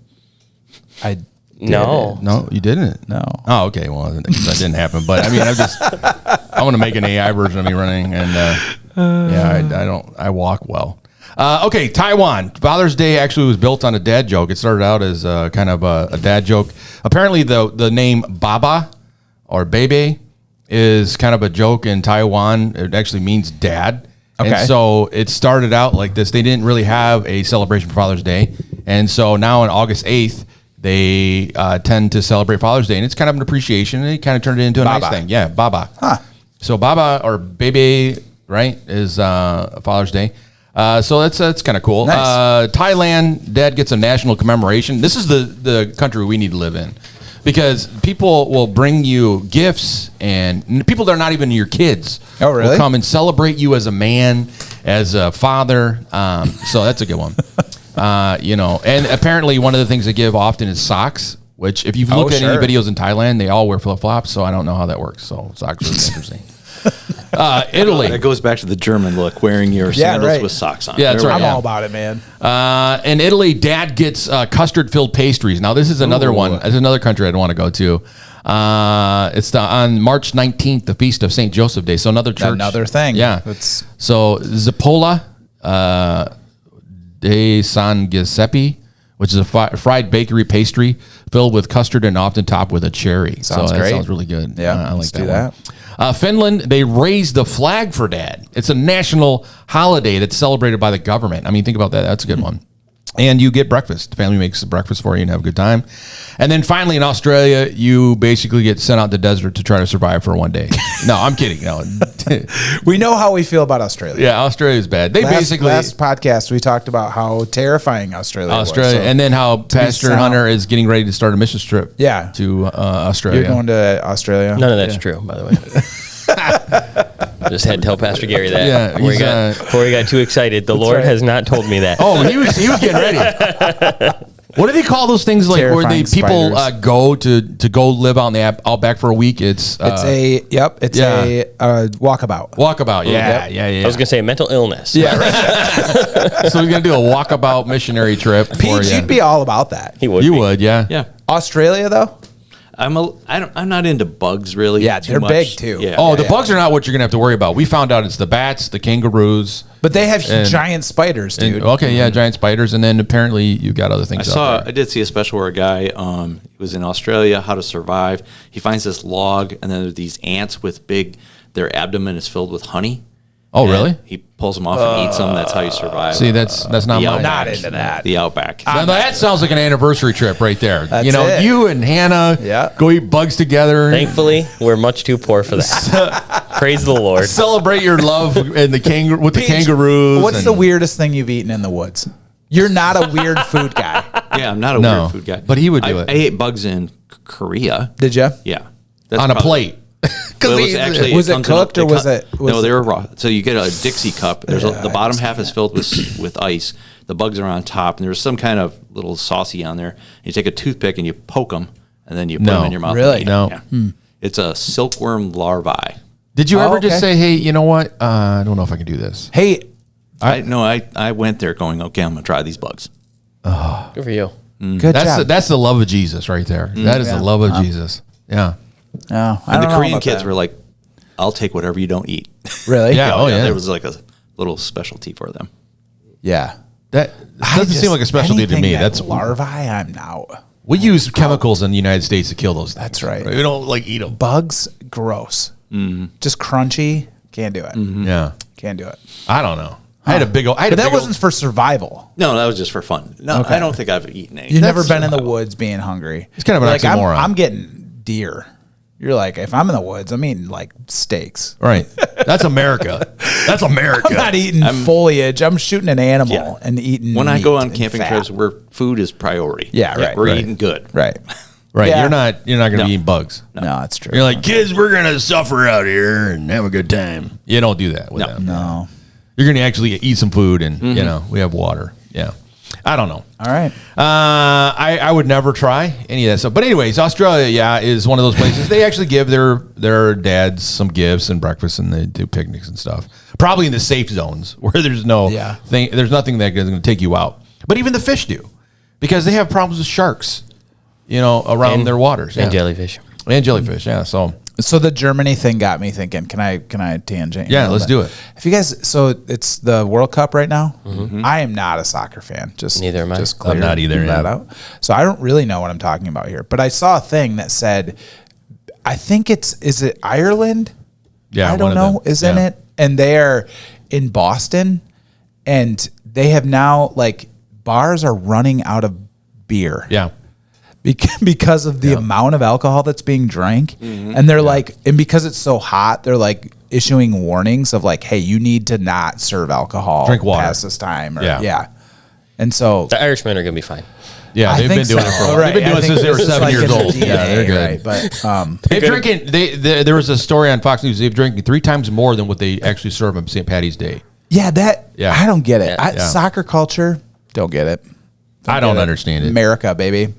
No, you didn't. No. Oh, okay. Well, that didn't happen. But I mean, I want to make an AI version of me running, and I walk well. Okay, Taiwan. Father's Day actually was built on a dad joke. It started out as kind of a dad joke. Apparently, the name Baba or Bebe is kind of a joke in Taiwan. It actually means dad. Okay. And so it started out like this. They didn't really have a celebration for Father's Day. And so now on August 8th, they tend to celebrate Father's Day. And it's kind of an appreciation. And it kind of turned it into a nice thing. Yeah, Baba. Huh. So Baba or Bebe, right, is Father's Day. So that's kind of cool. Nice. Thailand, dad gets a national commemoration. This is the country we need to live in. because people will bring you gifts, and people that are not even your kids will come and celebrate you as a man, as a father. So that's a good one. And apparently one of the things they give often is socks, which if you've looked at any videos in Thailand, they all wear flip-flops, so I don't know how that works. So socks are interesting. Italy. That goes back to the German look, wearing your sandals with socks on. Yeah, that's right. I'm all about it, man. In Italy, Dad gets custard-filled pastries. Now, this is another one. It's another country I'd want to go to. It's on March 19th, the Feast of St. Joseph Day. So another church. Another thing. Yeah. So Zappola de San Giuseppe, which is a fried bakery pastry filled with custard and often topped with a cherry. Sounds great. That sounds really good. Yeah, I like let's do that. Finland, they raise the flag for Dad. It's a national holiday that's celebrated by the government. I mean, think about that. That's a good one. And you get breakfast. The family makes breakfast for you and have a good time. And then finally in Australia, you basically get sent out to the desert to try to survive for one day. No, I'm kidding. No. We know how we feel about Australia. Yeah, Australia's bad. Last podcast we talked about how terrifying Australia was. And then how Pastor Hunter is getting ready to start a mission trip to Australia. You're going to Australia? None of that's true, by the way. Just had to tell Pastor Gary that. Yeah, before he got too excited. The Lord has not told me that. Oh, he was getting ready. What do they call those things like Terrifying where people go to go live out in the outback for a week? It's a walkabout. Walkabout. Yeah. I was gonna say mental illness. Yeah. Right. So we're gonna do a walkabout missionary trip. Pete, you'd be all about that. He would. You would, yeah. Yeah. Australia though? I'm not into bugs really. Yeah, they're big too. Yeah. Oh, the bugs are not what you're gonna have to worry about. We found out it's the bats, the kangaroos, but they have giant spiders, dude. Giant spiders, and then apparently you got other things. I did see a special where a guy was in Australia, how to survive. He finds this log, and then there's these ants with their abdomen is filled with honey. Oh, really? He pulls them off and eats them. That's how you survive. See, that's not my not into that. The outback. Now, that sounds like an anniversary trip right there. That's it. You and Hannah go eat bugs together. Thankfully, we're much too poor for that. Praise the Lord. Celebrate your love and the kangaroos. What's the weirdest thing you've eaten in the woods? You're not a weird food guy. Yeah, I'm not a weird food guy. But he would do it. I ate bugs in Korea. Did you? Yeah. On a plate. Well, was it cooked or was it? No, they were raw. So you get a Dixie cup. The bottom half is filled with ice. The bugs are on top, and there's some kind of little saucy on there. You take a toothpick and you poke them, and then you put them in your mouth. Really? No. Yeah. It's a silkworm larvae. Did you ever just say, "Hey, you know what? I don't know if I can do this." Hey, I went there going, okay, I'm gonna try these bugs. Good for you. Good job. That's the love of Jesus right there. That is the love of Jesus. Yeah. Oh, And the Korean kids were like, I'll take whatever you don't eat. Really? Yeah. Oh, yeah. There was like a little specialty for them. Yeah. That doesn't seem like a specialty to me. That's larvae. I'm out. We use chemicals in the United States to kill those things. That's right. We don't eat them. Bugs, gross. Just crunchy. Can't do it. Yeah. Can't do it. I don't know. I had a big old. But that wasn't for survival. No, that was just for fun. No, I don't think I've eaten any. You've never been in the woods being hungry. It's kind of an oxymoron. I'm getting deer. You're like, if I'm in the woods, I'm eating like steaks. Right. That's America. That's America. I'm not eating foliage. I'm shooting an animal and eating. When I go on camping fat. trips, where food is priority. Yeah, right. We're eating good. Right. Right. Yeah. You're not going to be eating bugs. No, that's true. You're like, kids, we're going to suffer out here and have a good time. You don't do that with them. No. You're going to actually eat some food and, we have water. Yeah. I don't know. All right. I would never try any of that stuff. But anyways, Australia, is one of those places. They actually give their dads some gifts and breakfast, and they do picnics and stuff. Probably in the safe zones where there's there's nothing that is going to take you out. But even the fish do, because they have problems with sharks, around their waters. And jellyfish. And jellyfish, yeah. So the Germany thing got me thinking. Can I tangent? Yeah, let's do it. If you guys, so it's the World Cup right now. I am not a soccer fan. Neither am I. Just I'm not either. That out. So I don't really know what I'm talking about here. But I saw a thing that said, I think is it Ireland? Yeah, I don't know. Isn't it? And they're in Boston, and they have now bars are running out of beer. Yeah. Because of the amount of alcohol that's being drank. And they're and because it's so hot, they're issuing warnings of hey, you need to not serve alcohol Drink water past this time. Or, And so The Irishmen are going to be fine. Yeah, they've been doing it for a while. They've been doing it since they were 7 years old. Yeah, they're good. Right? But they're drinking. There was a story on Fox News. They've drinking 3 times more than what they actually serve on St. Patty's Day. Yeah, I don't get it. Yeah. Soccer culture, don't get it. I don't understand it. America, baby.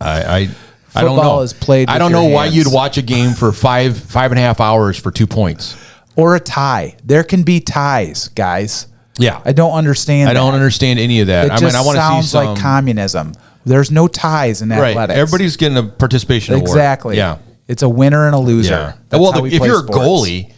I don't Football know. is played with I don't your know why hands. you'd watch a game for 5.5 hours for 2 points. Or a tie. There can be ties, guys. Yeah, I don't understand. I don't understand any of that. It I just mean, I want to see sounds some like communism. There's no ties in right. athletics. Everybody's getting a participation award. Exactly. Yeah. It's a winner and a loser. Yeah. That's Well, how we if play you're sports. a goalie,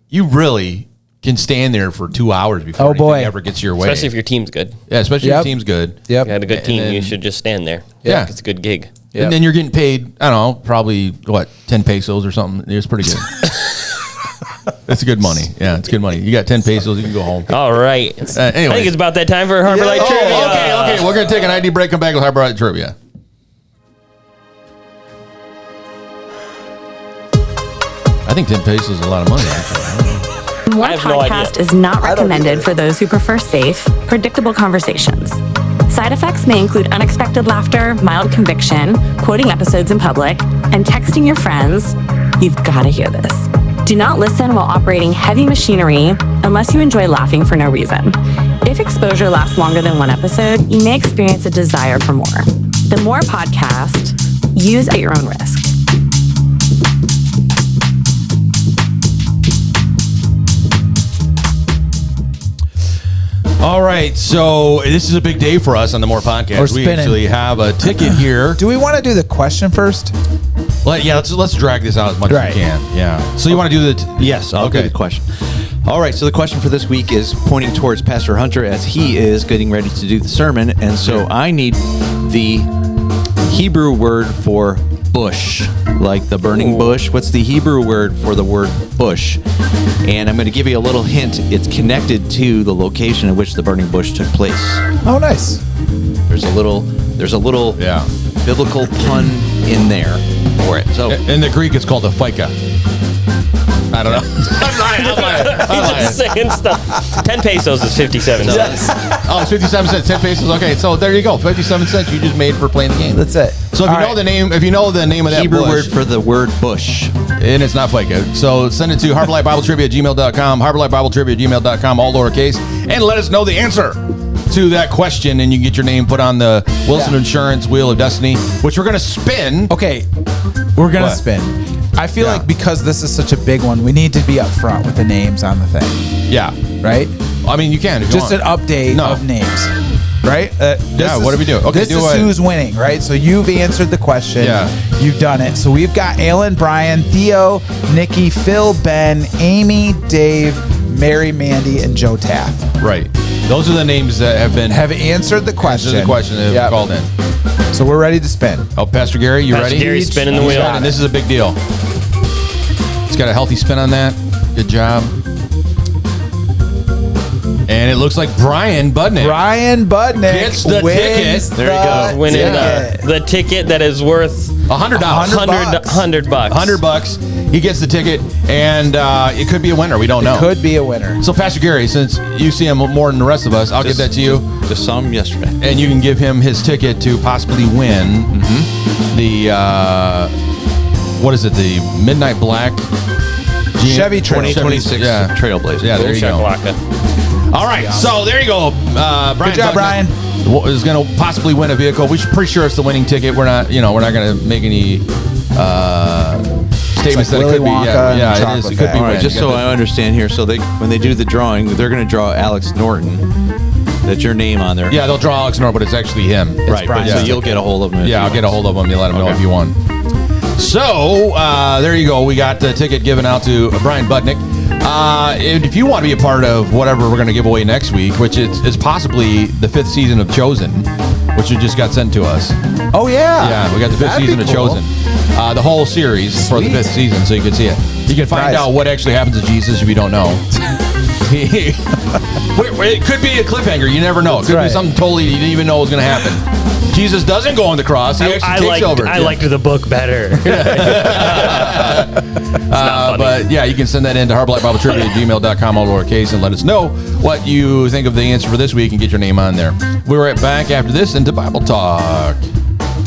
you really can stand there for 2 hours before anything ever gets your way. Especially if your team's good. Yeah, especially if your team's good. Yep. If you had a good team, then- you should just stand there. Yeah. It's a good gig. Yep. And then you're getting paid, I don't know, probably, 10 pesos or something. It's pretty good. It's good money. Yeah, it's good money. You got 10 pesos, you can go home. All right. I Anyway. think it's about that time for Harbor Light Trivia. Okay. We're going to take an ID break, come back with Harbor Light Trivia. I think 10 pesos is a lot of money, actually. More I have no podcast idea. is not recommended for those who prefer safe, predictable conversations. Side effects may include unexpected laughter, mild conviction, quoting episodes in public, and texting your friends. You've got to hear this. Do not listen while operating heavy machinery unless you enjoy laughing for no reason. If exposure lasts longer than one episode, you may experience a desire for more. The More podcast, use at your own risk. All right, so this is a big day for us on the More Podcast. We're We spinning. actually have a ticket here. Do we want to do the question first? Let's drag this out as much as we can. Yeah. So you want to do the Yes, I'll do the question. All right, so the question for this week is pointing towards Pastor Hunter as he is getting ready to do the sermon. And so I need the Hebrew word for bush, like the burning bush. What's the Hebrew word for the word bush? And I'm going to give you a little hint. It's connected to the location in which the burning bush took place. Oh, nice. There's a little biblical pun in there for it. So In the Greek, it's called a fica. I don't know. I'm lying. He's just saying stuff. 10 pesos is 57 cents. Oh, it's 57 cents, 10 pesos. Okay, so there you go. 57 cents you just made for playing the game. That's it. So if you know the name of that Hebrew bush, word for the word bush. and it's not FICA. So send it to harborlightbibletrivia@gmail.com, harborlightbibletrivia@gmail.com, all lowercase, and let us know the answer to that question, and you can get your name put on the Wilson Insurance Wheel of Destiny, which we're going to spin. Okay, we're going to What? spin. I feel like because this is such a big one, we need to be up front with the names on the thing, Yeah. right? I mean, you can. If you Just an want. update No. of names, right? what do we do? Okay, this do is it. who's winning, right? So you've answered the question. Yeah. You've done it. So we've got Alan, Brian, Theo, Nikki, Phil, Ben, Amy, Dave, Mary, Mandy, and Joe Taff Right. Those are the names that have answered the question. answered the question that have Yep. called in. So we're ready to spin. Oh, Pastor Gary, you Pastor ready? Gary's spinning the He's wheel. spinning. This is a big deal. It's got a healthy spin on that. Good job. And it looks like Brian Budnick. Brian Budnick Gets the wins ticket. There you go. the Winning ticket. the ticket that is worth $100. $100 bucks. $100. He gets the ticket, and it could be a winner. We don't know. Could be a winner. So, Pastor Gary, since you see him more than the rest of us, I'll give that to you, Just saw him yesterday. and you can give him his ticket to possibly win the what is it? The Midnight Black Chevy Trail. 2026 Yeah. Trailblazer. Yeah, there you go. Shakalaka. All right, so there you go. Brian Good job, Budnick Brian. is going to possibly win a vehicle. We're pretty sure it's the winning ticket. We're not going to make any statements that it Willy could be. Wonka Yeah, and it is. Chocolate It could be. Factory. All right, win. just You so got I understand here, so when they do the drawing, they're going to draw Alex Norton. That's your name on there. yeah, they'll draw Alex Norton, but it's actually him. right. But, Brian. so you'll get a hold of him. Yeah, I'll get a hold of him. You let him know Okay. if you won. So there you go. We got the ticket given out to Brian Budnick. And if you want to be a part of whatever we're going to give away next week, which is possibly the 5th season of Chosen, which just got sent to us. Oh yeah. Yeah, we got the 5th That'd be season of cool. Chosen. The whole series for the Sweet. 5th season, so you can see it. You can find Surprise. out what actually happens to Jesus if you don't know. It could be a cliffhanger. You never know. It could be something totally you didn't even know was going to happen. Jesus doesn't go on the cross. He actually takes over. I liked the book better. But yeah, you can send that in to harblightbibletrivia@gmail.com, all lowercase, and let us know what you think of the answer for this week and get your name on there. We're right back after this into Bible Talk.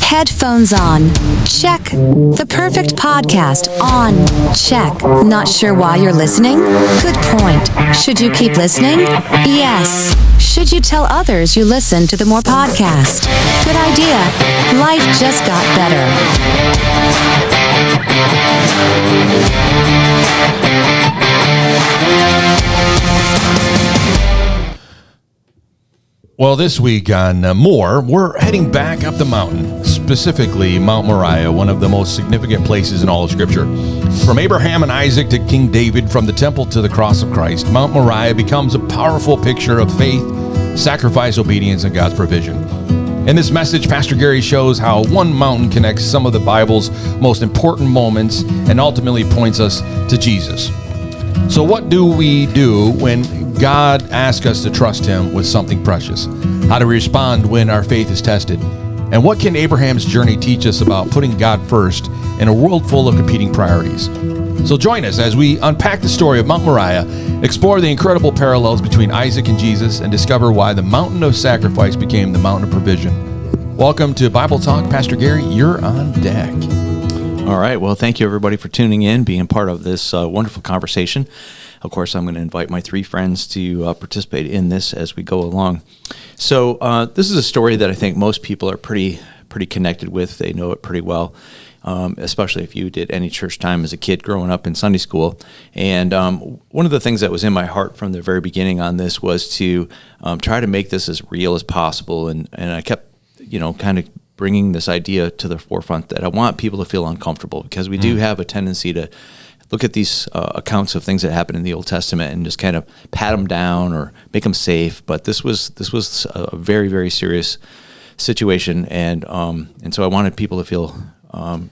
Headphones on. Check. The perfect podcast on. Check. Not sure why you're listening? Good point. Should you keep listening? Yes. Should you tell others you listen to the More podcast? Good idea. Life just got better. Well, this week on More, we're heading back up the mountain, specifically Mount Moriah, one of the most significant places in all of Scripture. From Abraham and Isaac to King David, from the temple to the cross of Christ, Mount Moriah becomes a powerful picture of faith, sacrifice, obedience, and God's provision. In this message, Pastor Gary shows how one mountain connects some of the Bible's most important moments and ultimately points us to Jesus. So what do we do when God asks us to trust Him with something precious? How do we respond when our faith is tested? And what can Abraham's journey teach us about putting God first in a world full of competing priorities? So join us as we unpack the story of Mount Moriah, explore the incredible parallels between Isaac and Jesus, and discover why the mountain of sacrifice became the mountain of provision. Welcome to Bible Talk. Pastor Gary, you're on deck. All right. Well, thank you, everybody, for tuning in, being part of this wonderful conversation. Of course, I'm going to invite my three friends to participate in this as we go along. So this is a story that I think most people are pretty connected with. They know it pretty well, especially if you did any church time as a kid growing up in Sunday school. And one of the things that was in my heart from the very beginning on this was to try to make this as real as possible. And I kept, kind of bringing this idea to the forefront that I want people to feel uncomfortable, because we do have a tendency to look at these accounts of things that happen in the Old Testament and just kind of pat them down or make them safe. But this was a very, very serious situation, and so I wanted people to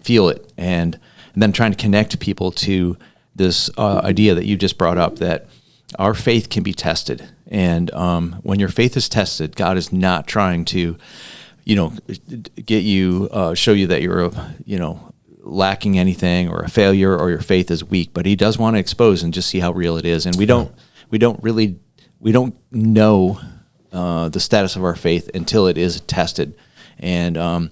feel it, and then trying to connect people to this idea that you just brought up, that our faith can be tested, and when your faith is tested, God is not trying to get you, show you that you're, lacking anything or a failure or your faith is weak, but He does want to expose and just see how real it is. And we don't know the status of our faith until it is tested. And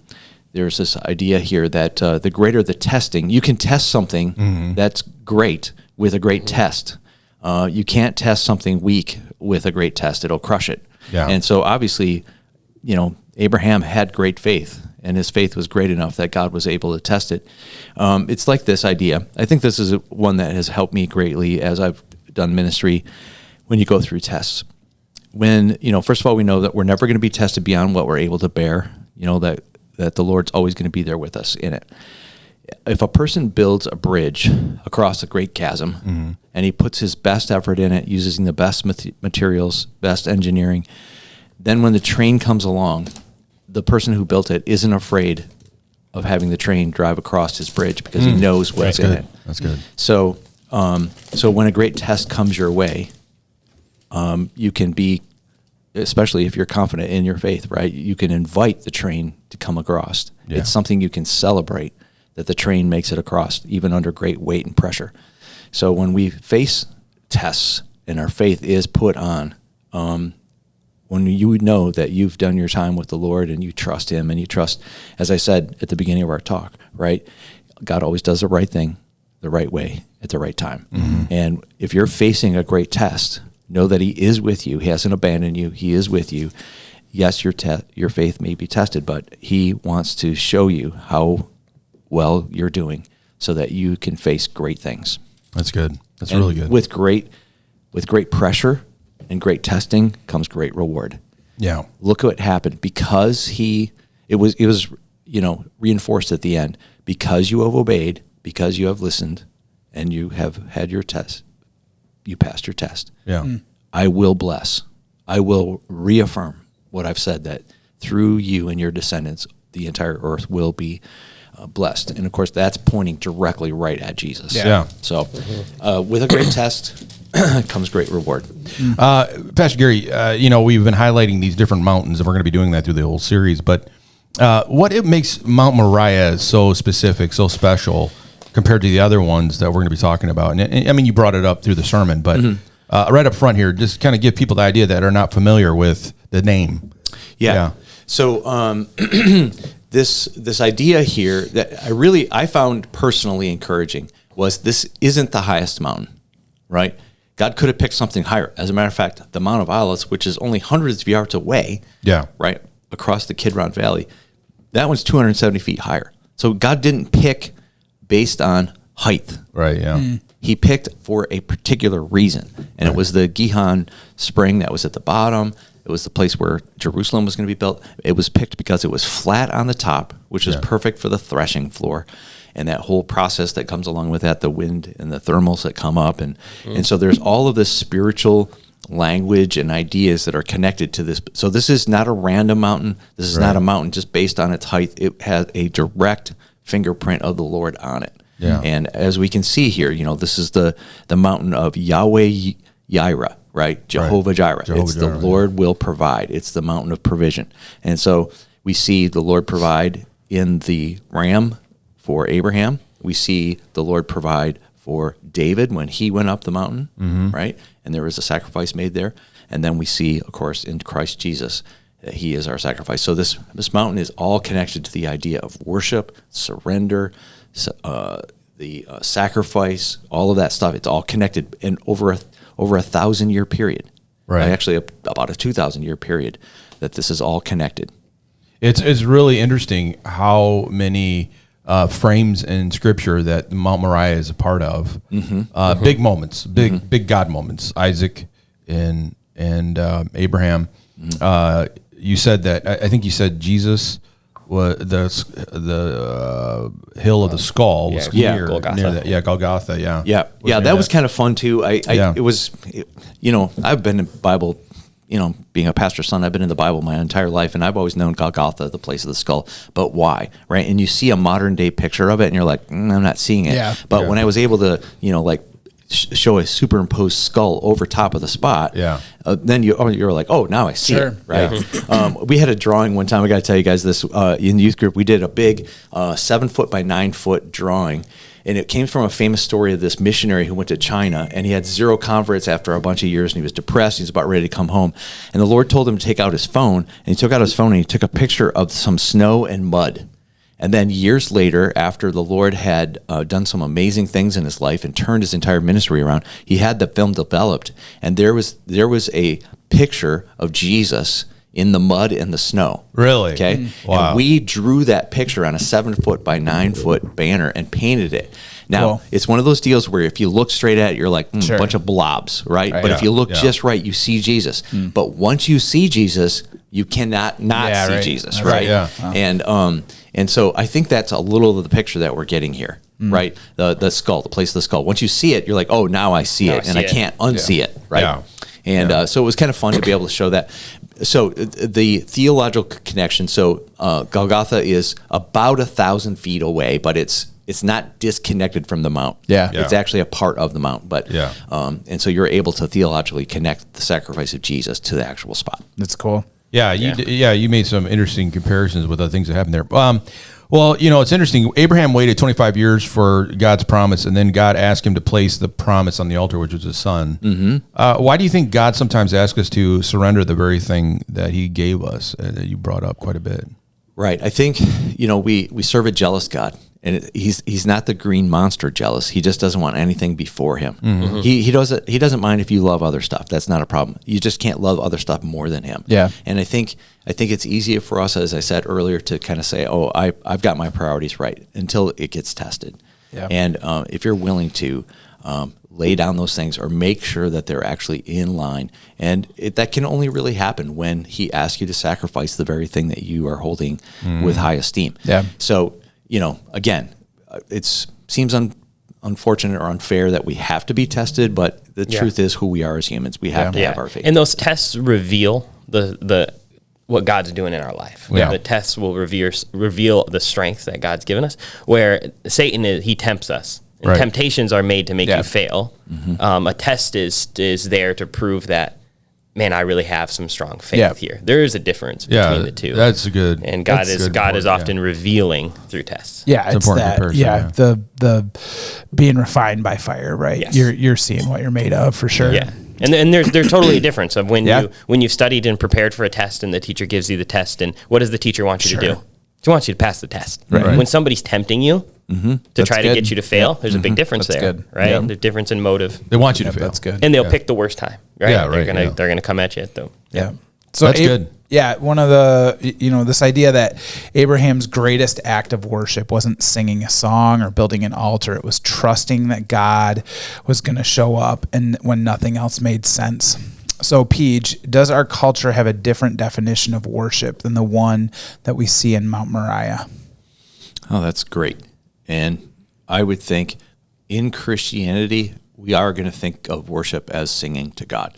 there's this idea here that the greater the testing, you can test something that's great with a great test. You can't test something weak with a great test. It'll crush it. Yeah. And so obviously, Abraham had great faith, and his faith was great enough that God was able to test it. It's like this idea. I think this is one that has helped me greatly as I've done ministry. When you go through tests, when, first of all, we know that we're never going to be tested beyond what we're able to bear, that the Lord's always going to be there with us in it. If a person builds a bridge across a great chasm, and he puts his best effort in it, using the best materials, best engineering, then when the train comes along, the person who built it isn't afraid of having the train drive across his bridge, because he knows what's in it. That's good. So, so when a great test comes your way, you can be, especially if you're confident in your faith, right? You can invite the train to come across. Yeah. It's something you can celebrate, that the train makes it across, even under great weight and pressure. So when we face tests and our faith is put on, when you know that you've done your time with the Lord and you trust Him, and you trust, as I said at the beginning of our talk, right? God always does the right thing the right way at the right time. And if you're facing a great test, know that He is with you. He hasn't abandoned you. He is with you. Yes, your faith may be tested, but He wants to show you how well you're doing so that you can face great things. That's good. That's really good. With great pressure and great testing comes great reward. Yeah. Look what happened, because it was reinforced at the end, because you have obeyed, because you have listened, and you have had your test. You passed your test. Yeah. I will bless. I will reaffirm what I've said, that through you and your descendants, the entire earth will be blessed. And of course, that's pointing directly right at Jesus. Yeah. So with a great test, comes great reward. Pastor Gary, we've been highlighting these different mountains, and we're going to be doing that through the whole series. But what it makes Mount Moriah so specific, so special, compared to the other ones that we're going to be talking about? And I mean, you brought it up through the sermon, but right up front here, just kind of give people the idea that are not familiar with the name. Yeah. So this idea here that I found personally encouraging was this isn't the highest mountain, right? God could have picked something higher. As a matter of fact, the Mount of Olives, which is only hundreds of yards away, right, across the Kidron Valley, that one's 270 feet higher. So God didn't pick based on height. Right, yeah. He picked for a particular reason, and it was the Gihon spring that was at the bottom. It was the place where Jerusalem was going to be built. It was picked because it was flat on the top, which is perfect for the threshing floor, and that whole process that comes along with that, the wind and the thermals that come up. And so there's all of this spiritual language and ideas that are connected to this. So this is not a random mountain. This is not a mountain just based on its height. It has a direct fingerprint of the Lord on it. Yeah. And as we can see here, this is the mountain of Yahweh Jireh, right? Jehovah Jireh. It's the Lord will provide. It's the mountain of provision. And so we see the Lord provide in the ram for Abraham. We see the Lord provide for David when he went up the mountain, right? And there was a sacrifice made there. And then we see, of course, in Christ Jesus, that he is our sacrifice. So this mountain is all connected to the idea of worship, surrender, the sacrifice, all of that stuff. It's all connected in over a 1,000-year period. Right. Actually, about a 2,000-year period that this is all connected. It's really interesting how many frames in Scripture that Mount Moriah is a part of. Big moments, big God moments. Isaac and Abraham. You said that. I think you said Jesus was the hill of the skull was near Golgotha. Near that. Golgotha. Yeah. That was kind of fun too. I've been in Bible. Being a pastor's son, I've been in the Bible my entire life, and I've always known Golgotha, the place of the skull. But why, right? And you see a modern day picture of it, and you're like, I'm not seeing it. Yeah. But when I was able to, show a superimposed skull over top of the spot, then you're like, oh, now I see it, right? We had a drawing one time. I got to tell you guys this in youth group. We did a big 7 foot by 9 foot drawing. And it came from a famous story of this missionary who went to China, and he had 0 converts after a bunch of years, and he was depressed. He was about ready to come home. And the Lord told him to take out his phone, and he took out his phone, and he took a picture of some snow and mud. And then years later, after the Lord had done some amazing things in his life and turned his entire ministry around, he had the film developed, and there was a picture of Jesus in the mud and the snow. Really? Okay. Wow. And we drew that picture on a 7 foot by 9 foot banner and painted it. Now, it's one of those deals where if you look straight at it, you're like, a bunch of blobs, right? But if you look just right, you see Jesus. But once you see Jesus, you cannot see Jesus, right? And so I think that's a little of the picture that we're getting here, right? The skull, the place of the skull. Once you see it, you're like, oh, now I see it, and I can't unsee it, right? Yeah. And so it was kind of fun to be able to show that. So the theological connection. So Golgotha is about 1,000 feet away, but it's not disconnected from the mount. It's actually a part of the mount. But and so you're able to theologically connect the sacrifice of Jesus to the actual spot. That's cool. You made some interesting comparisons with other things that happened there. Well, it's interesting. Abraham waited 25 years for God's promise, and then God asked him to place the promise on the altar, which was his son. Why do you think God sometimes asks us to surrender the very thing that he gave us, that you brought up quite a bit? Right. I think, we serve a jealous God, and he's not the green monster jealous. He just doesn't want anything before him. He doesn't mind if you love other stuff. That's not a problem. You just can't love other stuff more than him. Yeah. And I think it's easier for us, as I said earlier, to kind of say, oh, I've got my priorities right until it gets tested. Yeah. And if you're willing to lay down those things or make sure that they're actually in line, and that can only really happen when he asks you to sacrifice the very thing that you are holding with high esteem. Yeah. So, again, it seems unfortunate or unfair that we have to be tested, but the truth is who we are as humans. We have to have our faith. And those tests reveal the what God's doing in our life. The tests will reveal the strength that God's given us, where Satan he tempts us. And Right. temptations are made to make Yeah. you fail. A test is there to prove that, man, I really have some strong faith Yeah. here. There is a difference between the two. That's a good. And God that's is good God point, is often revealing through tests. Yeah, it's important that. comparison, Yeah, yeah. the being refined by fire, right? Yes. You're seeing what you're made of for sure. Yeah. And there's totally a difference of when Yeah. you've studied and prepared for a test and the teacher gives you the test, and what does the teacher want you to do? He wants you to pass the test. Right. When somebody's tempting you to That's try to good. get you to fail, there's a big difference That's there, good. right? Yeah. The difference in motive, They want you to Yeah, fail. that's good. and they'll pick the worst time, right? Yeah, They're right, gonna yeah. they're gonna come at you though. Yeah. So That's good. Yeah, one of the this idea that Abraham's greatest act of worship wasn't singing a song or building an altar. It was trusting that God was going to show up and when nothing else made sense. So, Peach, does our culture have a different definition of worship than the one that we see in Mount Moriah? Oh, that's great. And I would think in Christianity, we are going to think of worship as singing to God.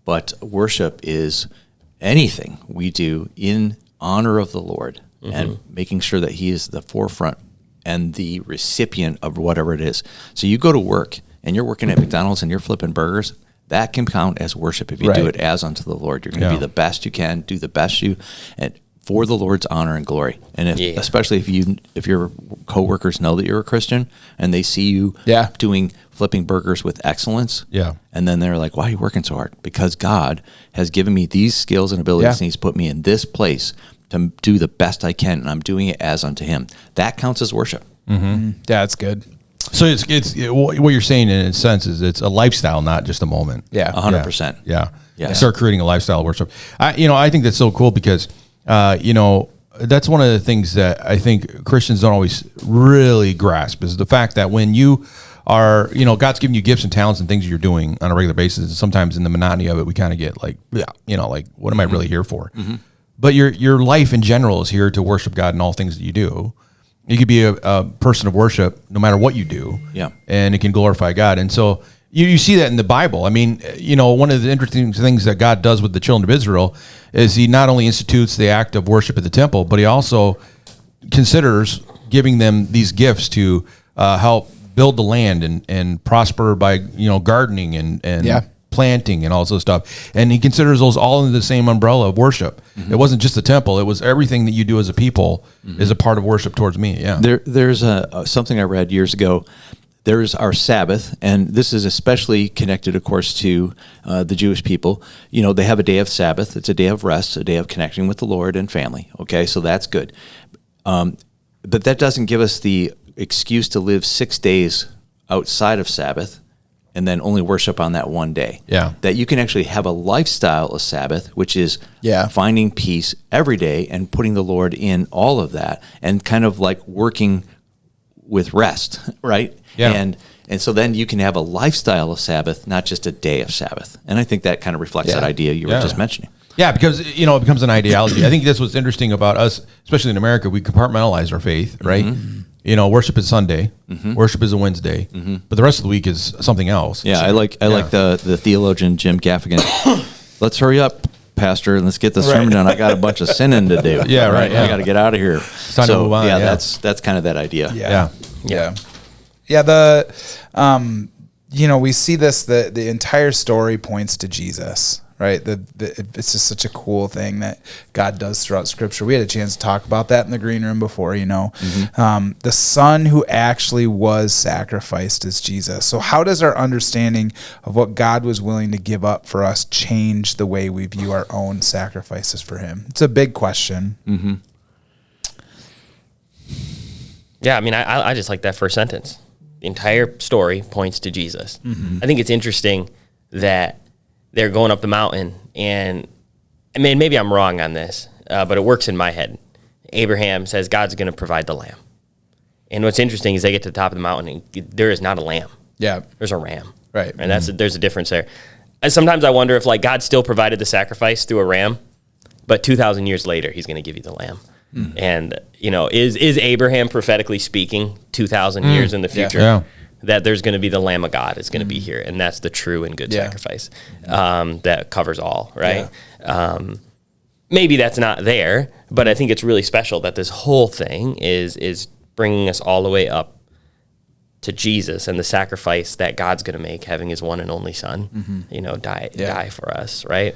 But worship is anything we do in honor of the Lord and making sure that he is the forefront and the recipient of whatever it is. So you go to work and you're working at McDonald's and you're flipping burgers, that can count as worship if you do Right. it as unto the Lord. You're going to Yeah. be the best you can, do the best you, and for the Lord's honor and glory. And if, especially if your coworkers know that you're a Christian and they see you doing flipping burgers with excellence, and then they're like, "Why are you working so hard?" Because God has given me these skills and abilities, and He's put me in this place to do the best I can, and I'm doing it as unto Him. That counts as worship. Yeah, that's good. So what you're saying in a sense is it's a lifestyle, not just a moment. Yeah, 100%. Yeah. Yeah. Start creating a lifestyle of worship. I think that's so cool because, that's one of the things that I think Christians don't always really grasp is the fact that when you are, God's giving you gifts and talents and things you're doing on a regular basis. And sometimes in the monotony of it, we kind of get like, what am I really here for? But your life in general is here to worship God in all things that you do. You could be a person of worship no matter what you do. Yeah. And it can glorify God. And so you see that in the Bible. I mean, one of the interesting things that God does with the children of Israel is he not only institutes the act of worship at the temple, but he also considers giving them these gifts to help build the land and prosper by, gardening and planting and all this stuff. And he considers those all under the same umbrella of worship. It wasn't just the temple. It was everything that you do as a people is a part of worship towards me. Yeah. There's something I read years ago. There's our Sabbath, and this is especially connected, of course, to the Jewish people. They have a day of Sabbath. It's a day of rest, a day of connecting with the Lord and family. Okay, so that's good. But that doesn't give us the excuse to live 6 days outside of Sabbath and then only worship on that one day. Yeah. That you can actually have a lifestyle of Sabbath, which is finding peace every day and putting the Lord in all of that and kind of like working with rest, right? Yeah. And so then you can have a lifestyle of Sabbath, not just a day of Sabbath. And I think that kind of reflects that idea you were just mentioning. Yeah, because it becomes an ideology. I think that's what's interesting about us, especially in America. We compartmentalize our faith, right? Worship is Sunday, worship is a Wednesday, but the rest of the week is something else. Yeah, I like the theologian Jim Gaffigan. Let's hurry up, Pastor, and let's get the sermon done. I got a bunch of sinning to do. Yeah, right. I got to get out of here. Time to move on, yeah. That's kind of that idea. We see this, the entire story points to Jesus, right? It's just such a cool thing that God does throughout Scripture. We had a chance to talk about that in the green room before, the son who actually was sacrificed is Jesus. So how does our understanding of what God was willing to give up for us change the way we view our own sacrifices for him? It's a big question. Yeah, I mean, I just like that first sentence. The entire story points to Jesus. I think it's interesting that they're going up the mountain, and I mean, maybe I'm wrong on this, but it works in my head. Abraham says God's going to provide the lamb. And what's interesting is they get to the top of the mountain, and there is not a lamb. Yeah. There's a ram. Right. And there's a difference there. And sometimes I wonder if God still provided the sacrifice through a ram, but 2,000 years later, he's going to give you the lamb. And, is Abraham prophetically speaking 2,000 years in the future that there's going to be the Lamb of God is going to be here. And that's the true and good sacrifice that covers all, right? Maybe that's not there, but I think it's really special that this whole thing is bringing us all the way up to Jesus and the sacrifice that God's going to make, having his one and only son, die for us, right?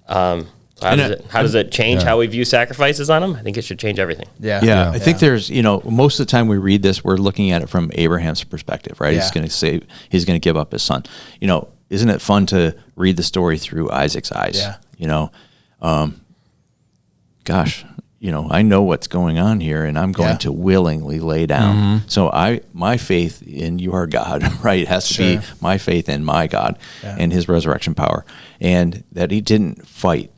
How does it change how we view sacrifices on him? I think it should change everything. Yeah. I think there's, most of the time we read this, we're looking at it from Abraham's perspective, right? Yeah. He's going to give up his son. Isn't it fun to read the story through Isaac's eyes? Yeah. I know what's going on here, and I'm going to willingly lay down. Mm-hmm. So my faith in your God, right, has to be my faith in my God and his resurrection power, and that he didn't fight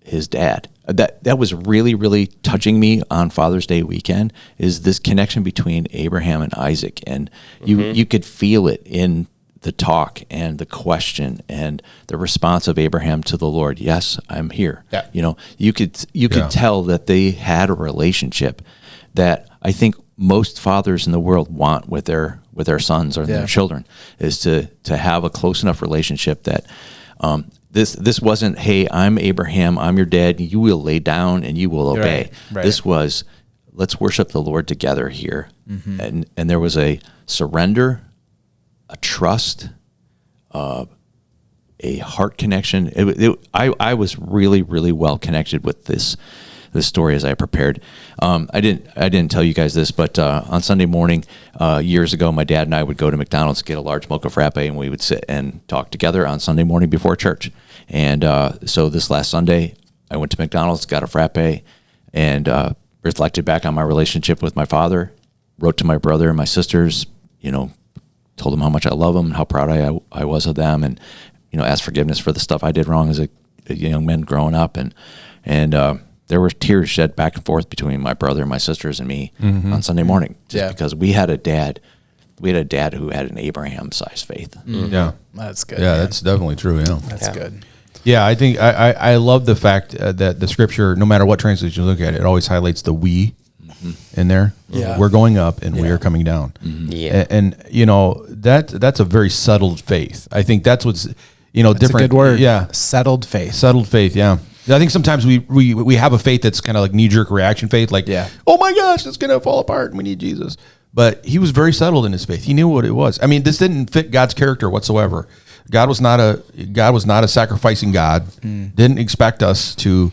his dad. That was really, really touching me on Father's Day weekend, is this connection between Abraham and Isaac. And you could feel it in the talk and the question and the response of Abraham to the Lord. Yes, I'm here. Yeah. You could tell that they had a relationship that I think most fathers in the world want with their sons or their children, is to have a close enough relationship that this wasn't, hey, I'm Abraham, I'm your dad, you will lay down and you will obey. Right. This was, let's worship the Lord together here. And there was a surrender, a trust, a heart connection. I was really, really well connected with this story as I prepared. I didn't tell you guys this, but on Sunday morning, years ago, my dad and I would go to McDonald's, get a large mocha frappe, and we would sit and talk together on Sunday morning before church. And so this last Sunday, I went to McDonald's, got a frappe, and reflected back on my relationship with my father, wrote to my brother and my sisters, told them how much I love them and how proud I was of them, and asked forgiveness for the stuff I did wrong as a young man growing up, and there were tears shed back and forth between my brother and my sisters and me on Sunday morning, because we had a dad who had an Abraham-sized faith. Yeah, that's good. Yeah, that's definitely true. Yeah, that's good. Yeah, I think I love the fact that the scripture, no matter what translation you look at, it always highlights the we in there. Yeah. We're going up and we are coming down. Yeah. And that's a very settled faith. I think that's what's, That's different. a good word. Yeah. Settled faith. Settled faith. Yeah. I think sometimes we have a faith that's kind of like knee-jerk reaction faith. Like, oh my gosh, it's going to fall apart and we need Jesus. But he was very settled in his faith. He knew what it was. I mean, this didn't fit God's character whatsoever. God was not a sacrificing God. Didn't expect us to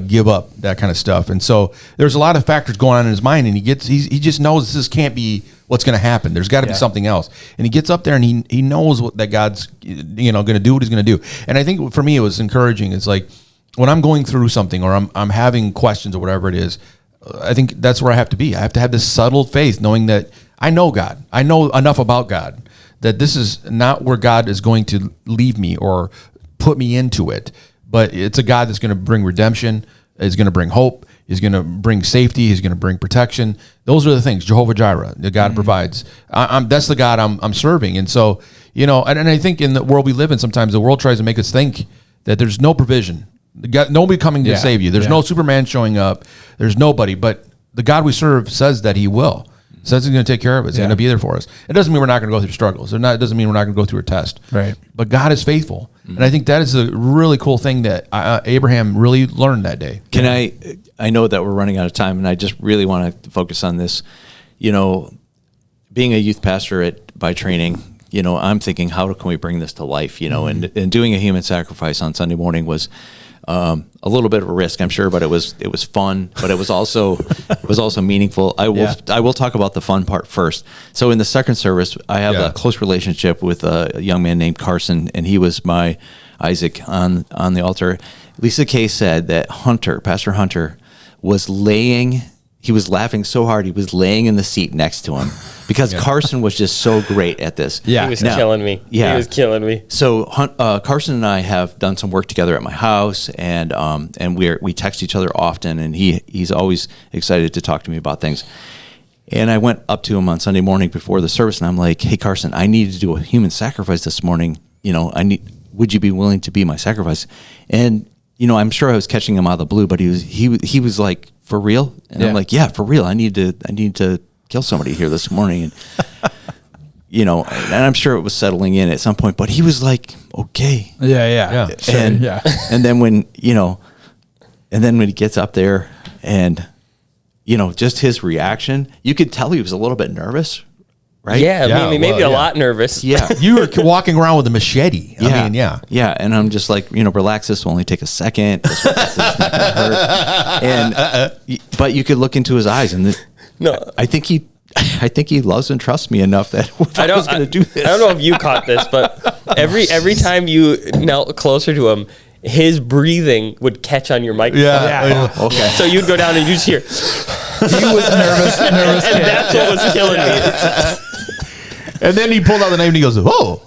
give up that kind of stuff. And so there's a lot of factors going on in his mind, and he just knows this can't be what's going to happen. There's got to be something else. And he gets up there and he knows that God's going to do what he's going to do. And I think for me it was encouraging. It's like when I'm going through something or I'm having questions or whatever it is, I think that's where I have to be. I have to have this subtle faith, knowing that I know God. I know enough about God that this is not where God is going to leave me or put me into it. But it's a God that's going to bring redemption, is going to bring hope, is going to bring safety, he's going to bring protection. Those are the things. Jehovah Jireh, the God provides. That's the God I'm serving. And so, and I think in the world we live in, sometimes the world tries to make us think that there's no provision. Nobody coming to save you. There's no Superman showing up. There's nobody. But the God we serve says that he will. Says he's going to take care of us. He's going to be there for us. It doesn't mean we're not going to go through struggles. It doesn't mean we're not going to go through a test. Right. But God is faithful. And I think that is a really cool thing that Abraham really learned that day. I know that we're running out of time, and I just really want to focus on this. Being a youth pastor by training, I'm thinking, how can we bring this to life? And doing a human sacrifice on Sunday morning was a little bit of a risk, I'm sure, but it was fun, but it was also meaningful. I will talk about the fun part first. So in the second service, I have a close relationship with a young man named Carson, and he was my Isaac on the altar. Lisa Kay said that Pastor Hunter was he was laughing so hard he was laying in the seat next to him because Carson was just so great at this. Yeah, he was killing me. Yeah, he was killing me. So Carson and I have done some work together at my house, and we text each other often, and he's always excited to talk to me about things. And I went up to him on Sunday morning before the service, and I'm like, "Hey, Carson, I need to do a human sacrifice this morning. Would you be willing to be my sacrifice?" And I'm sure I was catching him out of the blue, but he was like, "For real?" And I'm like, "Yeah, for real. I need to kill somebody here this morning." And and I'm sure it was settling in at some point, but he was like, "Okay." Yeah. Sure. And then when he gets up there and just his reaction, you could tell he was a little bit nervous, right? Yeah, maybe a lot nervous. Yeah. You were walking around with a machete. I mean, yeah. Yeah, and I'm just like, relax, this will only take a second. This is not gonna hurt. But you could look into his eyes, and I think he loves and trusts me enough that if I was going to do this. I don't know if you caught this, but every time you knelt closer to him, his breathing would catch on your microphone. Yeah. Okay. So you'd go down and you'd just hear. He was nervous. And that's what was killing me. And then he pulled out the knife and he goes, oh.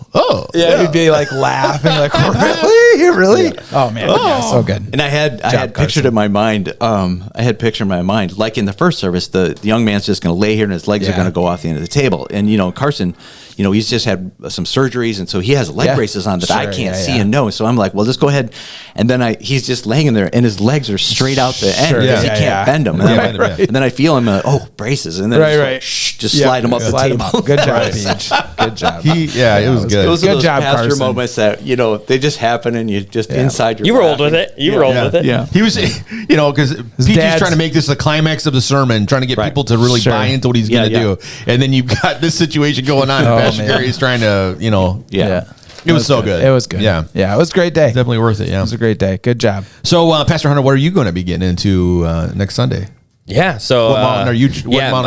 Yeah, he'd be like laughing, like, really? Yeah. Oh man, yeah, so good. And I had pictured in my mind. Like in the first service, the young man's just going to lay here and his legs are going to go off the end of the table. And Carson, he's just had some surgeries, and so he has leg braces on that I can't see and know. So I'm like, well, just go ahead. And then he's just laying in there, and his legs are straight out the end because he can't bend them. And, and then I feel him, braces, and then just slide him up the table. Good job, Peach. Good job. It was good. Those are those job, pastor Carson. moments that they just happen, and you just inside your. You rolled with it. You rolled with it. Yeah. He was, because Peach is trying to make this the climax of the sermon, trying to get people to really buy into what he's going to do. And then you've got this situation going on, and Pastor Gary is trying to, It was so good. It was good. Yeah. Yeah, it was a great day. Definitely worth it. Yeah. It was a great day. Good job. So, Pastor Hunter, what are you going to be getting into next Sunday? Yeah. So what mountain are you?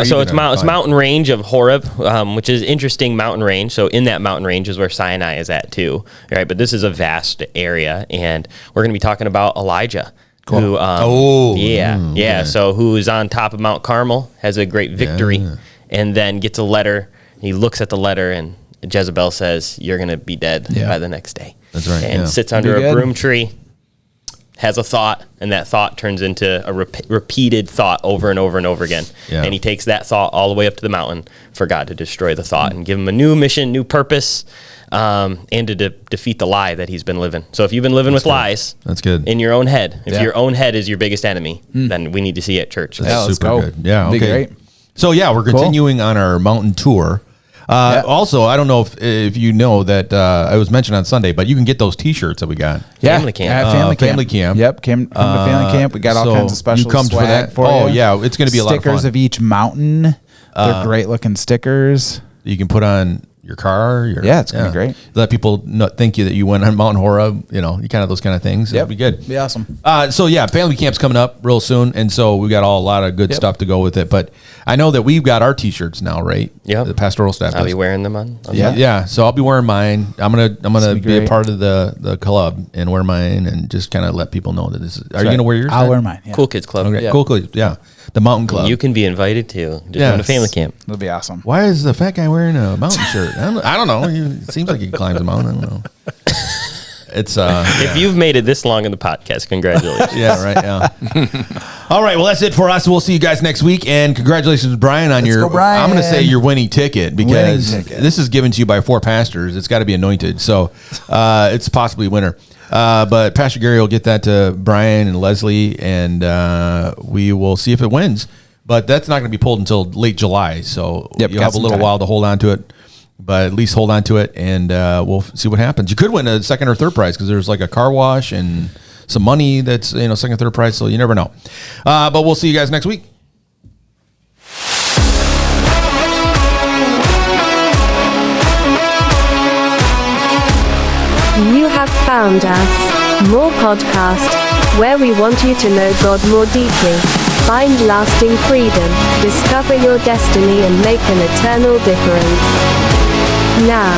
So it's mountain range of Horeb, which is interesting mountain range. So in that mountain range is where Sinai is at too. Right. But this is a vast area, and we're going to be talking about Elijah. Cool. Who, So who is on top of Mount Carmel, has a great victory, and then gets a letter. He looks at the letter, and Jezebel says, "You're going to be dead by the next day." That's right. And sits under a broom tree. Has a thought, and that thought turns into a repeated thought over and over and over again. Yeah. And he takes that thought all the way up to the mountain for God to destroy the thought and give him a new mission, new purpose, and to defeat the lie that he's been living. So if you've been living with lies, that's good in your own head. If your own head is your biggest enemy, then we need to see it at church. Let's go. Good. Yeah, okay. Be great. So we're continuing on our mountain tour. Also, I don't know if you know that I was mentioned on Sunday, but you can get those T-shirts that we got. Family camp. Family camp. Yep, come to family camp. We got all kinds of special you come swag for that. for you. Yeah, it's going to be a lot of fun. Stickers of each mountain. They're great looking stickers. You can put on your car. It's going to be great. Let people not think that you went on Mount Horeb, you kind of those kind of things. It'll be good. Be awesome. Family camp's coming up real soon, and so we got a lot of good stuff to go with it. But I know that we've got our T-shirts now, right? Yeah. The pastoral staff. I'll be wearing them on. Yeah. So I'll be wearing mine. I'm gonna be a part of the club and wear mine, and just kind of let people know that this is. Are you gonna wear yours? I'll wear mine. Yeah. Cool Kids Club. Okay. Yeah. Cool Kids. Yeah. The Mountain Club. You can be invited to. Just go to family camp. It'll be awesome. Why is the fat guy wearing a mountain shirt? I don't know. It seems like he climbs a mountain. I don't know. It's if you've made it this long in the podcast, congratulations. Yeah, right. Yeah. All right. Well, that's it for us. We'll see you guys next week, and congratulations, Brian, on your. Brian. I'm going to say your winning ticket, because this is given to you by 4 pastors. It's got to be anointed, so it's possibly a winner. But Pastor Gary will get that to Brian and Leslie, and we will see if it wins. But that's not going to be pulled until late July, so you'll have a little while to hold on to it. But at least hold on to it, and we'll see what happens. You could win a second or third prize, because there's like a car wash and some money that's second, third prize. So you never know. But we'll see you guys next week. You have found us. More podcast, where we want you to know God more deeply. Find lasting freedom, discover your destiny, and make an eternal difference. Now,